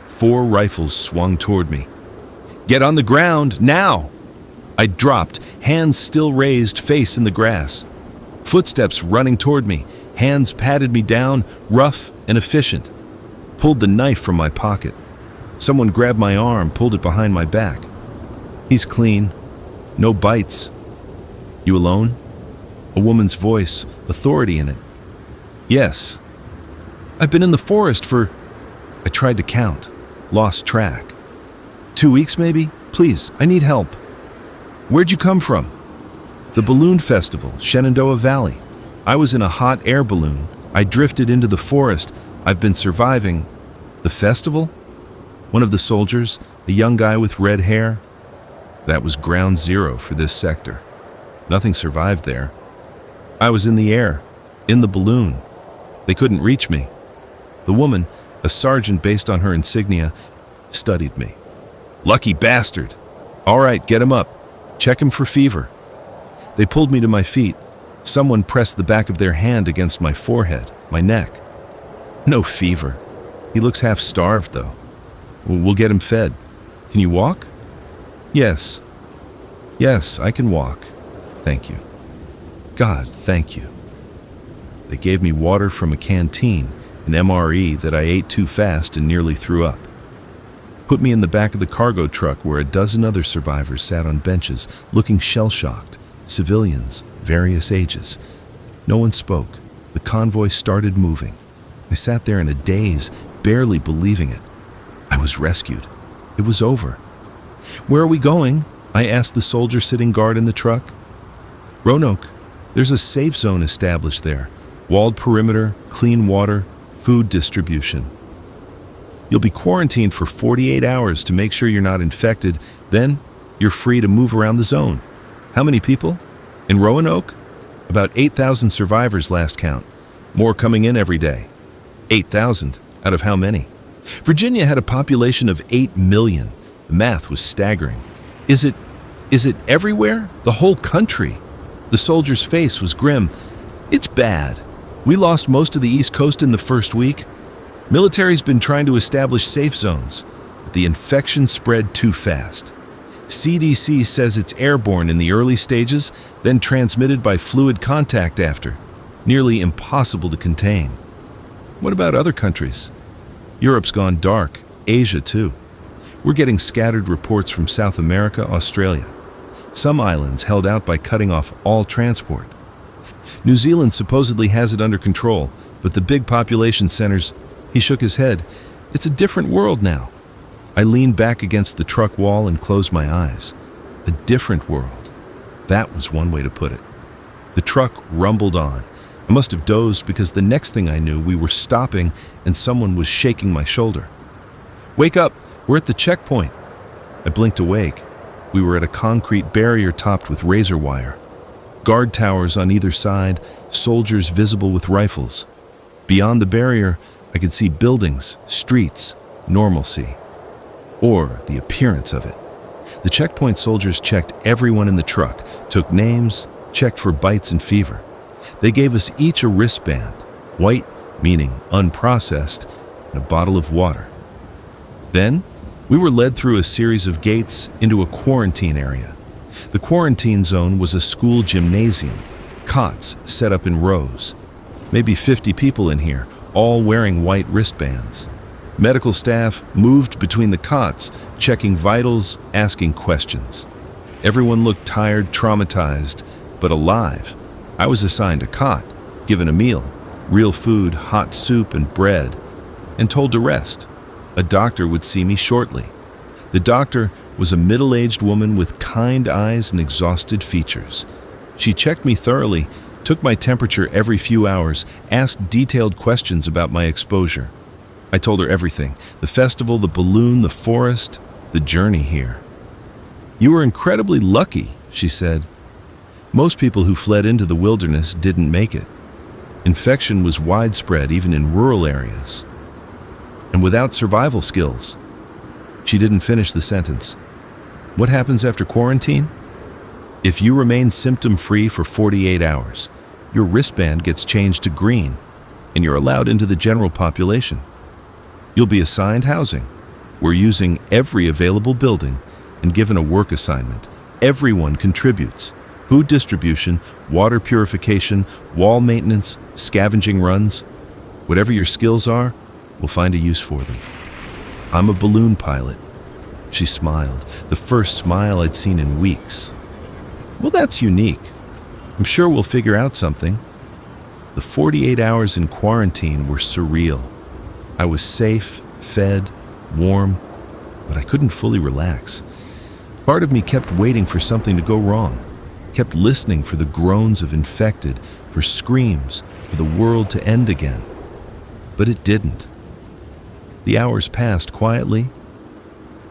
4 rifles swung toward me. Get on the ground, now! I dropped, hands still raised, face in the grass. Footsteps running toward me, hands patted me down, rough and efficient. Pulled the knife from my pocket. Someone grabbed my arm, pulled it behind my back. He's clean. No bites. You alone? A woman's voice, authority in it. Yes. I've been in the forest for... I tried to count. Lost track. 2 weeks maybe? Please, I need help. Where'd you come from? The Balloon Festival, Shenandoah Valley. I was in a hot air balloon. I drifted into the forest. I've been surviving. The festival? One of the soldiers, a young guy with red hair. That was ground zero for this sector. Nothing survived there. I was in the air, in the balloon. They couldn't reach me. The woman, a sergeant based on her insignia, studied me. Lucky bastard. All right, get him up. Check him for fever. They pulled me to my feet. Someone pressed the back of their hand against my forehead, my neck. No fever. He looks half starved, though. We'll get him fed. Can you walk? Yes. Yes, I can walk. Thank you. God, thank you. They gave me water from a canteen, an MRE that I ate too fast and nearly threw up. Put me in the back of the cargo truck where a dozen other survivors sat on benches, looking shell-shocked, civilians, various ages. No one spoke. The convoy started moving. I sat there in a daze, barely believing it. I was rescued. It was over. Where are we going? I asked the soldier sitting guard in the truck. Roanoke. There's a safe zone established there. Walled perimeter, clean water, food distribution. You'll be quarantined for 48 hours to make sure you're not infected. Then, you're free to move around the zone. How many people? In Roanoke? About 8,000 survivors last count. More coming in every day. 8,000 out of how many? Virginia had a population of 8 million. The math was staggering. Is it everywhere? The whole country? The soldier's face was grim. It's bad. We lost most of the East Coast in the first week. Military's been trying to establish safe zones, but the infection spread too fast. CDC says it's airborne in the early stages, then transmitted by fluid contact after. Nearly impossible to contain. What about other countries? Europe's gone dark, Asia too. We're getting scattered reports from South America, Australia. Some islands held out by cutting off all transport. New Zealand supposedly has it under control, but the big population centers... He shook his head. It's a different world now. I leaned back against the truck wall and closed my eyes. A different world. That was one way to put it. The truck rumbled on. I must have dozed because the next thing I knew, we were stopping and someone was shaking my shoulder. Wake up, we're at the checkpoint. I blinked awake. We were at a concrete barrier topped with razor wire. Guard towers on either side, soldiers visible with rifles. Beyond the barrier, I could see buildings, streets, normalcy. Or the appearance of it. The checkpoint soldiers checked everyone in the truck, took names, checked for bites and fever. They gave us each a wristband, white meaning unprocessed, and a bottle of water. Then, we were led through a series of gates into a quarantine area. The quarantine zone was a school gymnasium, cots set up in rows. Maybe 50 people in here, all wearing white wristbands. Medical staff moved between the cots, checking vitals, asking questions. Everyone looked tired, traumatized, but alive. I was assigned a cot, given a meal, real food, hot soup and bread, and told to rest. A doctor would see me shortly. The doctor was a middle-aged woman with kind eyes and exhausted features. She checked me thoroughly, took my temperature every few hours, asked detailed questions about my exposure. I told her everything: the festival, the balloon, the forest, the journey here. "You were incredibly lucky," she said. "Most people who fled into the wilderness didn't make it. Infection was widespread even in rural areas. And without survival skills." She didn't finish the sentence. "What happens after quarantine? If you remain symptom-free for 48 hours, your wristband gets changed to green, and you're allowed into the general population. You'll be assigned housing. We're using every available building and given a work assignment. Everyone contributes. Food distribution, water purification, wall maintenance, scavenging runs. Whatever your skills are, we'll find a use for them. I'm a balloon pilot." She smiled, the first smile I'd seen in weeks. "Well, that's unique. I'm sure we'll figure out something." The 48 hours in quarantine were surreal. I was safe, fed, warm, but I couldn't fully relax. Part of me kept waiting for something to go wrong, kept listening for the groans of infected, for screams, for the world to end again. But it didn't. The hours passed quietly.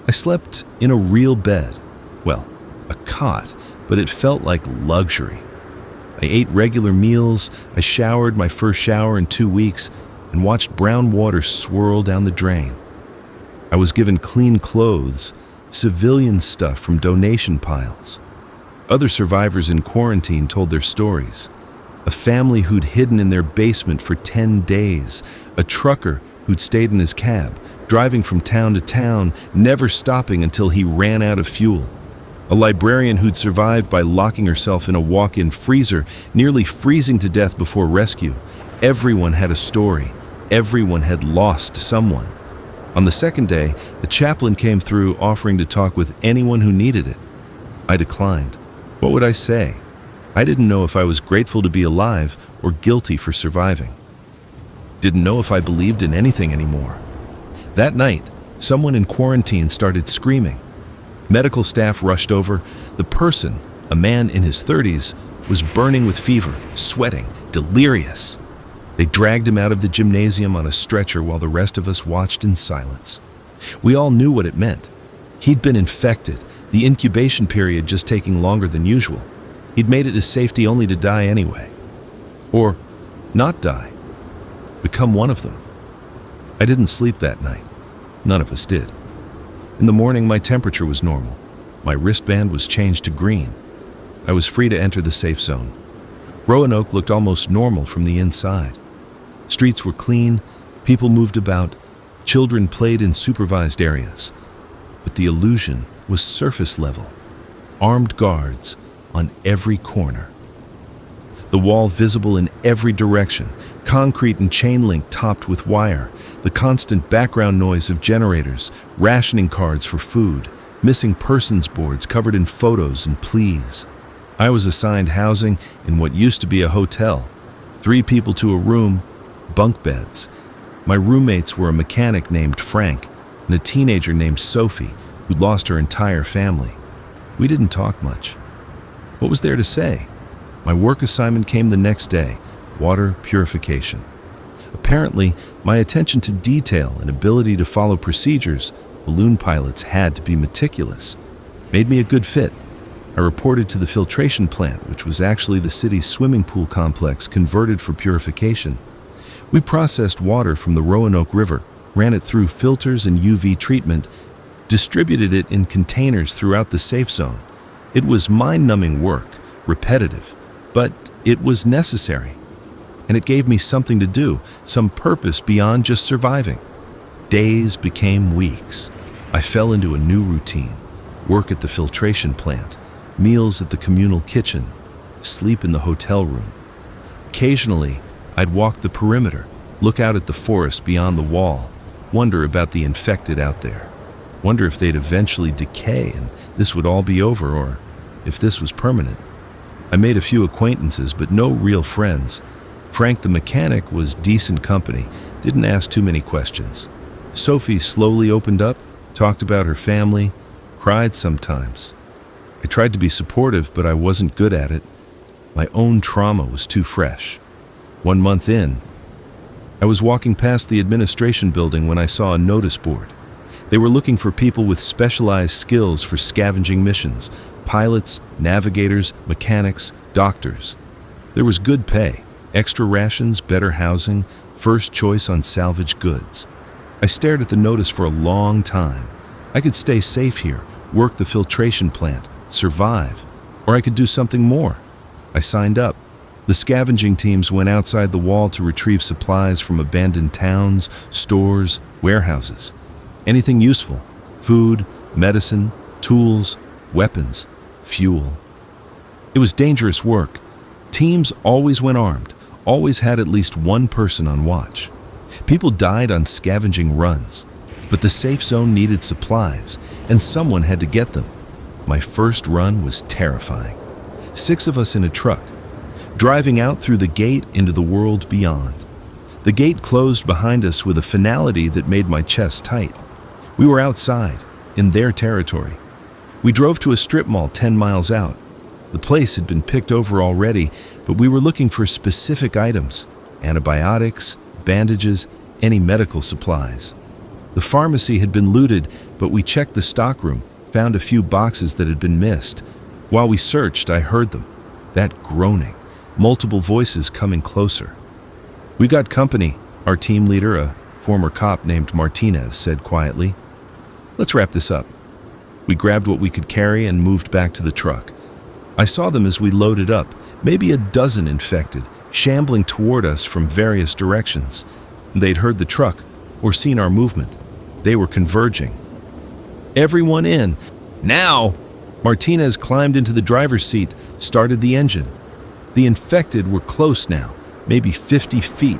I slept in a real bed. Well, a cot, but it felt like luxury. I ate regular meals, I showered my first shower in 2 weeks, and watched brown water swirl down the drain. I was given clean clothes, civilian stuff from donation piles. Other survivors in quarantine told their stories. A family who'd hidden in their basement for 10 days, a trucker who'd stayed in his cab, driving from town to town, never stopping until he ran out of fuel. A librarian who'd survived by locking herself in a walk-in freezer, nearly freezing to death before rescue. Everyone had a story. Everyone had lost someone. On the second day, a chaplain came through offering to talk with anyone who needed it. I declined. What would I say? I didn't know if I was grateful to be alive or guilty for surviving. Didn't know if I believed in anything anymore. That night, someone in quarantine started screaming. Medical staff rushed over. The person, a man in his 30s, was burning with fever, sweating, delirious. They dragged him out of the gymnasium on a stretcher while the rest of us watched in silence. We all knew what it meant. He'd been infected, the incubation period just taking longer than usual. He'd made it to safety only to die anyway. Or not die. Become one of them. I didn't sleep that night. None of us did. In the morning, my temperature was normal. My wristband was changed to green. I was free to enter the safe zone. Roanoke looked almost normal from the inside. Streets were clean, people moved about, children played in supervised areas. But the illusion was surface level. Armed guards on every corner. The wall visible in every direction, concrete and chain link topped with wire, the constant background noise of generators, rationing cards for food, missing persons boards covered in photos and pleas. I was assigned housing in what used to be a hotel. 3 people to a room, bunk beds. My roommates were a mechanic named Frank and a teenager named Sophie who'd lost her entire family. We didn't talk much. What was there to say? My work assignment came the next day, water purification. Apparently, my attention to detail and ability to follow procedures Balloon pilots had to be meticulous. Made me a good fit. I reported to the filtration plant, which was actually the city's swimming pool complex converted for purification. We processed water from the Roanoke River, ran it through filters and UV treatment, distributed it in containers throughout the safe zone. It was mind-numbing work, repetitive, but it was necessary. And it gave me something to do, some purpose beyond just surviving. Days became weeks. I fell into a new routine: work at the filtration plant, meals at the communal kitchen, sleep in the hotel room. Occasionally, I'd walk the perimeter, look out at the forest beyond the wall, wonder about the infected out there, wonder if they'd eventually decay and this would all be over, or if this was permanent. I made a few acquaintances, but no real friends. Frank the mechanic was decent company, didn't ask too many questions. Sophie slowly opened up, talked about her family, cried sometimes. I tried to be supportive, but I wasn't good at it. My own trauma was too fresh. 1 month in, I was walking past the administration building when I saw a notice board. They were looking for people with specialized skills for scavenging missions: pilots, navigators, mechanics, doctors. There was good pay, extra rations, better housing, first choice on salvage goods. I stared at the notice for a long time. I could stay safe here, work the filtration plant, survive, or I could do something more. I signed up. The scavenging teams went outside the wall to retrieve supplies from abandoned towns, stores, warehouses. Anything useful: food, medicine, tools, weapons, fuel. It was dangerous work. Teams always went armed, always had at least one person on watch. People died on scavenging runs, but the safe zone needed supplies, and someone had to get them. My first run was terrifying. 6 of us in a truck, driving out through the gate into the world beyond. The gate closed behind us with a finality that made my chest tight. We were outside, in their territory. We drove to a strip mall 10 miles out. The place had been picked over already, but we were looking for specific items: antibiotics, bandages, any medical supplies. The pharmacy had been looted, but we checked the stockroom, found a few boxes that had been missed. While we searched, I heard them. That groaning, multiple voices coming closer. We got company, our team leader, a former cop named Martinez, said quietly. Let's wrap this up. We grabbed what we could carry and moved back to the truck. I saw them as we loaded up, maybe a dozen infected, shambling toward us from various directions. They'd heard the truck or seen our movement. They were converging. Everyone in. Now! Martinez climbed into the driver's seat, started the engine. The infected were close now, maybe 50 feet.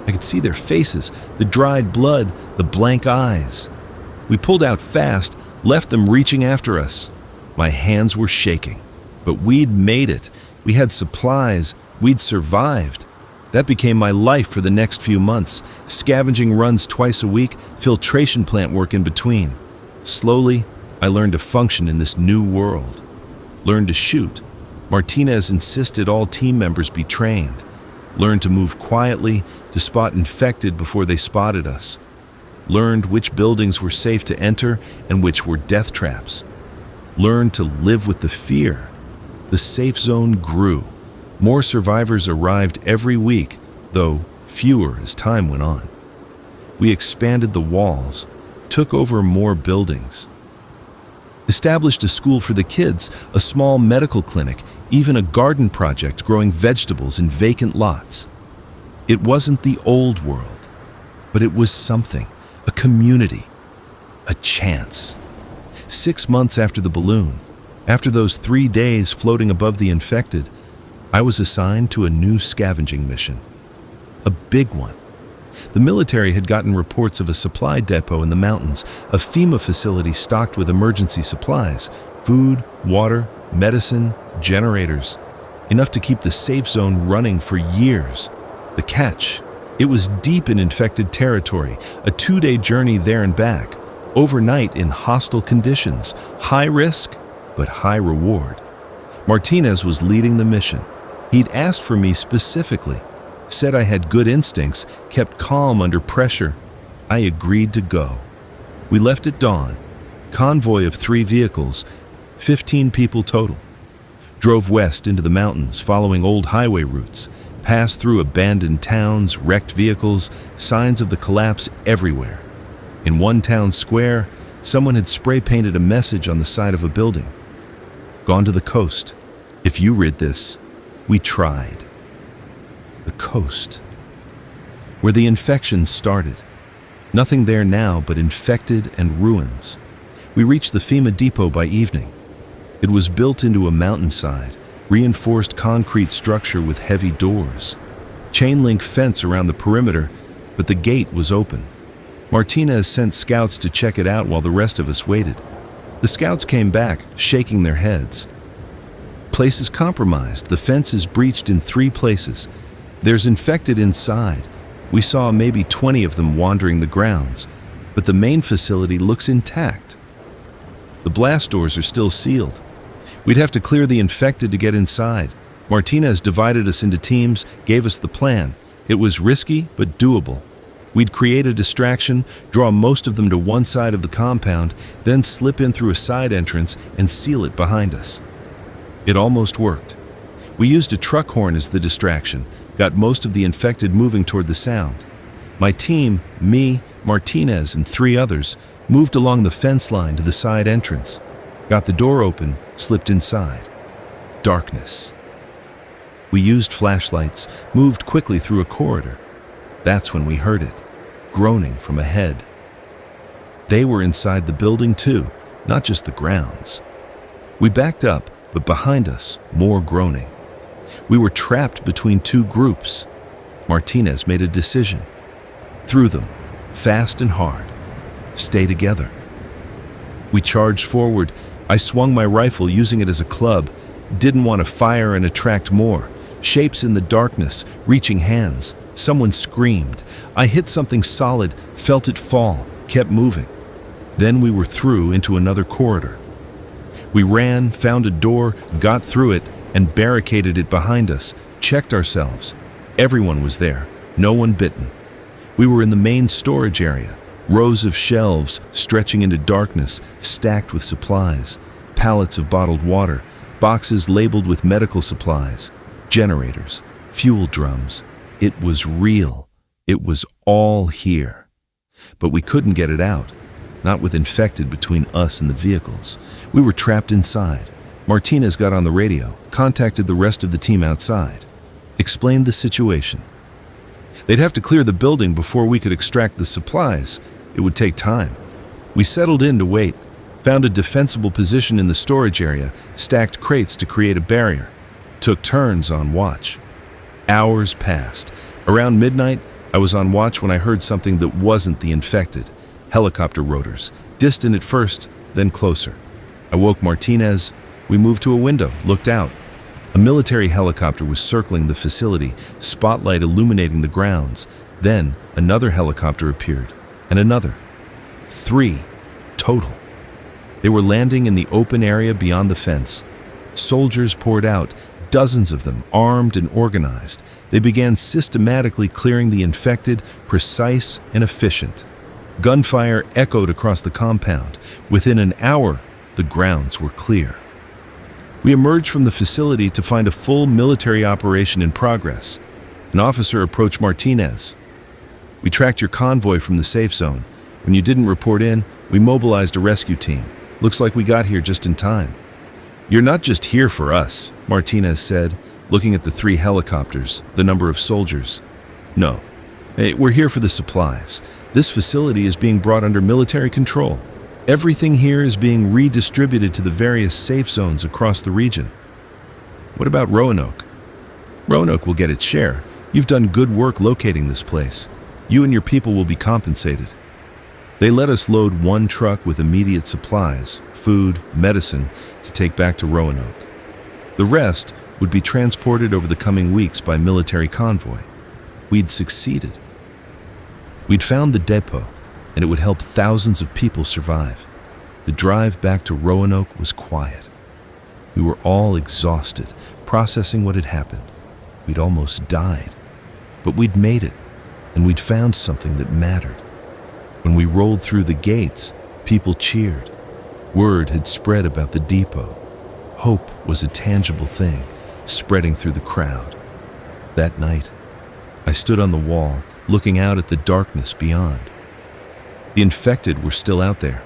I could see their faces, the dried blood, the blank eyes. We pulled out fast, left them reaching after us. My hands were shaking, but we'd made it. We had supplies. We'd survived. That became my life for the next few months. Scavenging runs twice a week, filtration plant work in between. Slowly, I learned to function in this new world. Learned to shoot. Martinez insisted all team members be trained. Learned to move quietly, to spot infected before they spotted us. Learned which buildings were safe to enter and which were death traps. Learned to live with the fear. The safe zone grew. More survivors arrived every week, though fewer as time went on. We expanded the walls, took over more buildings, established a school for the kids, a small medical clinic, even a garden project growing vegetables in vacant lots. It wasn't the old world, but it was something, a community, a chance. 6 months after the balloon, after those 3 days floating above the infected, I was assigned to a new scavenging mission. A big one. The military had gotten reports of a supply depot in the mountains, a FEMA facility stocked with emergency supplies, food, water, medicine, generators, enough to keep the safe zone running for years. The catch: it was deep in infected territory, a 2-day journey there and back, overnight in hostile conditions, high risk, but high reward. Martinez was leading the mission. He'd asked for me specifically, said I had good instincts, kept calm under pressure. I agreed to go. We left at dawn. Convoy of 3 vehicles, 15 people total. Drove west into the mountains, following old highway routes, passed through abandoned towns, wrecked vehicles, signs of the collapse everywhere. In one town square, someone had spray painted a message on the side of a building. Gone to the coast. If you read this, we tried. The coast. Where the infection started. Nothing there now but infected and ruins. We reached the FEMA depot by evening. It was built into a mountainside, reinforced concrete structure with heavy doors. Chain link fence around the perimeter, but the gate was open. Martinez sent scouts to check it out while the rest of us waited. The scouts came back, shaking their heads. Place is compromised. The fence is breached in 3 places. There's infected inside. We saw maybe 20 of them wandering the grounds, but the main facility looks intact. The blast doors are still sealed. We'd have to clear the infected to get inside. Martinez divided us into teams, gave us the plan. It was risky, but doable. We'd create a distraction, draw most of them to one side of the compound, then slip in through a side entrance and seal it behind us. It almost worked. We used a truck horn as the distraction, got most of the infected moving toward the sound. My team, me, Martinez, and 3 others, moved along the fence line to the side entrance, got the door open, slipped inside. Darkness. We used flashlights, moved quickly through a corridor. That's when we heard it, groaning from ahead. They were inside the building too, not just the grounds. We backed up, but behind us, more groaning. We were trapped between 2 groups. Martinez made a decision. Threw them, fast and hard. Stay together. We charged forward. I swung my rifle, using it as a club. Didn't want to fire and attract more. Shapes in the darkness, reaching hands. Someone screamed. I hit something solid, felt it fall, kept moving. Then we were through into another corridor. We ran, found a door, got through it, and barricaded it behind us, checked ourselves. Everyone was there, no one bitten. We were in the main storage area, rows of shelves stretching into darkness, stacked with supplies, pallets of bottled water, boxes labeled with medical supplies, generators, fuel drums. It was real. It was all here. But we couldn't get it out, not with infected between us and the vehicles. We were trapped inside. Martinez got on the radio, contacted the rest of the team outside, explained the situation. They'd have to clear the building before we could extract the supplies. It would take time. We settled in to wait, found a defensible position in the storage area, stacked crates to create a barrier, took turns on watch. Hours passed. Around midnight, I was on watch when I heard something that wasn't the infected. Helicopter rotors, distant at first, then closer. I woke Martinez. We moved to a window, looked out. A military helicopter was circling the facility, spotlight illuminating the grounds. Then another helicopter appeared, and another. 3 total. They were landing in the open area beyond the fence. Soldiers poured out, dozens of them, armed and organized. They began systematically clearing the infected, precise and efficient. Gunfire echoed across the compound. Within an hour, the grounds were clear. We emerged from the facility to find a full military operation in progress. An officer approached Martinez. "We tracked your convoy from the safe zone. When you didn't report in, we mobilized a rescue team. Looks like we got here just in time." "You're not just here for us," Martinez said, looking at the 3 helicopters, the number of soldiers. "No. Hey, we're here for the supplies. This facility is being brought under military control. Everything here is being redistributed to the various safe zones across the region." "What about Roanoke?" "Roanoke will get its share. You've done good work locating this place. You and your people will be compensated." They let us load 1 truck with immediate supplies, food, medicine, to take back to Roanoke. The rest would be transported over the coming weeks by military convoy. We'd succeeded. We'd found the depot, and it would help thousands of people survive. The drive back to Roanoke was quiet. We were all exhausted, processing what had happened. We'd almost died. But we'd made it, and we'd found something that mattered. When we rolled through the gates, People cheered. Word had spread about the depot. Hope was a tangible thing, spreading through the crowd. That night, I stood on the wall, looking out at the darkness beyond. The infected were still out there,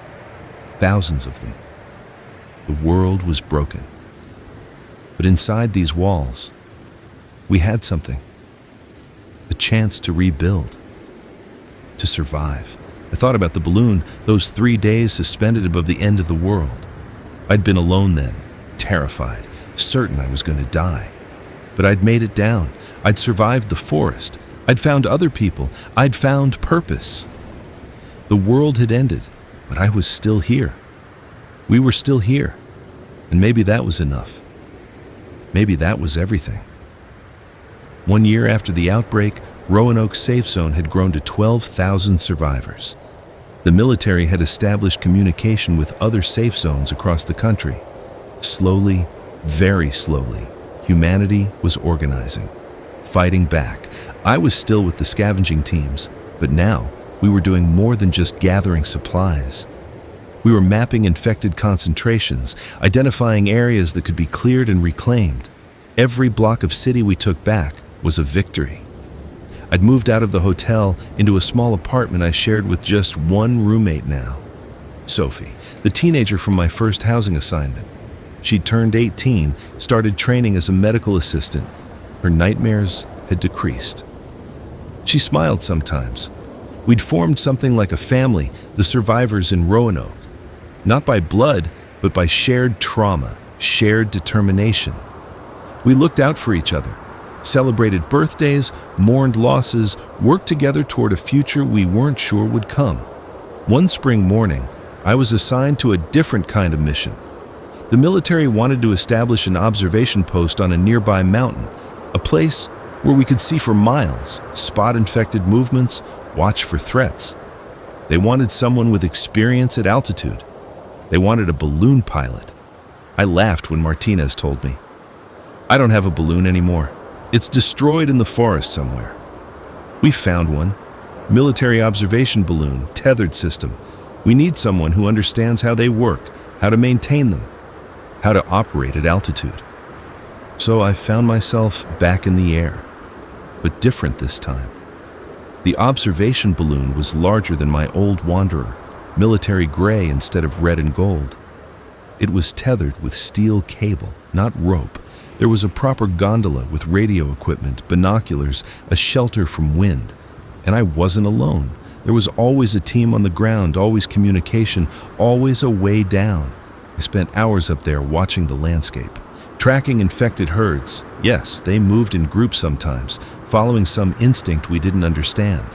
thousands of them. The world was broken. But inside these walls, we had something. A chance to rebuild, to survive. I thought about the balloon, those 3 days suspended above the end of the world. I'd been alone then, terrified, certain I was going to die. But I'd made it down. I'd survived the forest. I'd found other people. I'd found purpose. The world had ended, but I was still here. We were still here. And maybe that was enough. Maybe that was everything. 1 year after the outbreak, Roanoke Safe Zone had grown to 12,000 survivors. The military had established communication with other safe zones across the country. Slowly, very slowly, humanity was organizing, fighting back. I was still with the scavenging teams, but now we were doing more than just gathering supplies. We were mapping infected concentrations, identifying areas that could be cleared and reclaimed. Every block of city we took back was a victory. I'd moved out of the hotel into a small apartment I shared with just one roommate now. Sophie, the teenager from my first housing assignment. She'd turned 18, started training as a medical assistant. Her nightmares had decreased. She smiled sometimes. We'd formed something like a family, the survivors in Roanoke. Not by blood, but by shared trauma, shared determination. We looked out for each other, celebrated birthdays, mourned losses, worked together toward a future we weren't sure would come. One spring morning, I was assigned to a different kind of mission. The military wanted to establish an observation post on a nearby mountain, a place where we could see for miles, spot infected movements, watch for threats. They wanted someone with experience at altitude. They wanted a balloon pilot. I laughed when Martinez told me, "I don't have a balloon anymore. It's destroyed in the forest somewhere." We found one. Military observation balloon, tethered system. We need someone who understands how they work, how to maintain them, how to operate at altitude. So I found myself back in the air, but different this time. The observation balloon was larger than my old Wanderer, military gray instead of red and gold. It was tethered with steel cable, not rope. There was a proper gondola with radio equipment, binoculars, a shelter from wind. And I wasn't alone. There was always a team on the ground, always communication, always a way down. I spent hours up there watching the landscape, tracking infected herds. Yes, they moved in groups sometimes, following some instinct we didn't understand.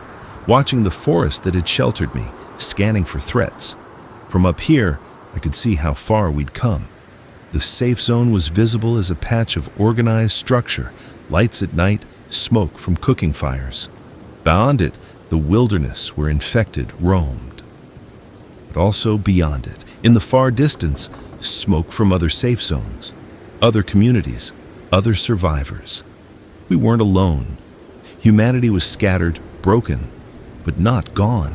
Watching the forest that had sheltered me, scanning for threats. From up here, I could see how far we'd come. The safe zone was visible as a patch of organized structure, lights at night, smoke from cooking fires. Beyond it, the wilderness where infected roamed. But also beyond it, in the far distance, smoke from other safe zones, other communities, other survivors. We weren't alone. Humanity was scattered, broken, but not gone.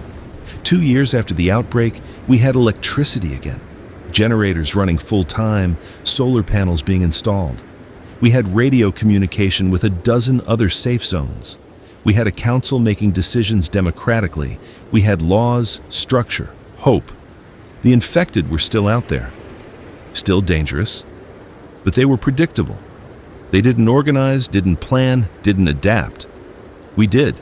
2 years after the outbreak, we had electricity again. Generators running full time, solar panels being installed. We had radio communication with a dozen other safe zones. We had a council making decisions democratically. We had laws, structure, hope. The infected were still out there. Still dangerous, but they were predictable. They didn't organize, didn't plan, didn't adapt. We did.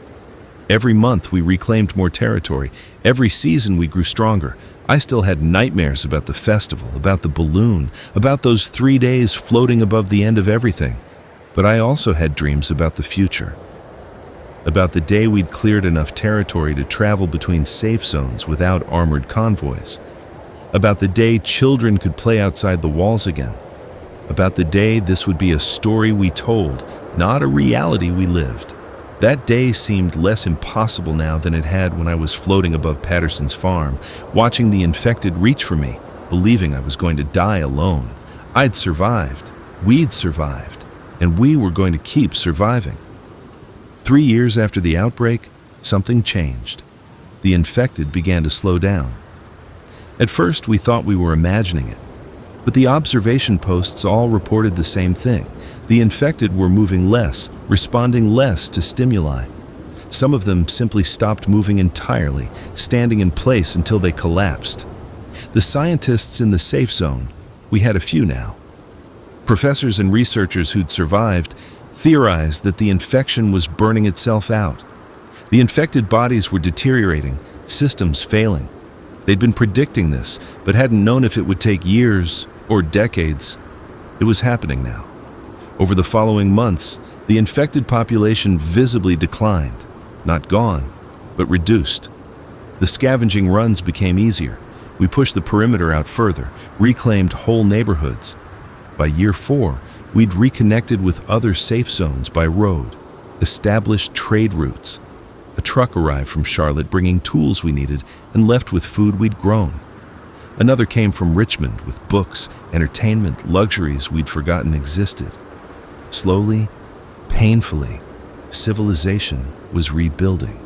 Every month we reclaimed more territory. Every season we grew stronger. I still had nightmares about the festival, about the balloon, about those 3 days floating above the end of everything. But I also had dreams about the future. About the day we'd cleared enough territory to travel between safe zones without armored convoys. About the day children could play outside the walls again. About the day this would be a story we told, not a reality we lived. That day seemed less impossible now than it had when I was floating above Patterson's farm, watching the infected reach for me, believing I was going to die alone. I'd survived, we'd survived, and we were going to keep surviving. 3 years after the outbreak, something changed. The infected began to slow down. At first, we thought we were imagining it, but the observation posts all reported the same thing. The infected were moving less, responding less to stimuli. Some of them simply stopped moving entirely, standing in place until they collapsed. The scientists in the safe zone, we had a few now. Professors and researchers who'd survived theorized that the infection was burning itself out. The infected bodies were deteriorating, systems failing. They'd been predicting this, but hadn't known if it would take years or decades. It was happening now. Over the following months, the infected population visibly declined. Not gone, but reduced. The scavenging runs became easier. We pushed the perimeter out further, reclaimed whole neighborhoods. By year 4, we'd reconnected with other safe zones by road, established trade routes. A truck arrived from Charlotte bringing tools we needed and left with food we'd grown. Another came from Richmond with books, entertainment, luxuries we'd forgotten existed. Slowly, painfully, civilization was rebuilding.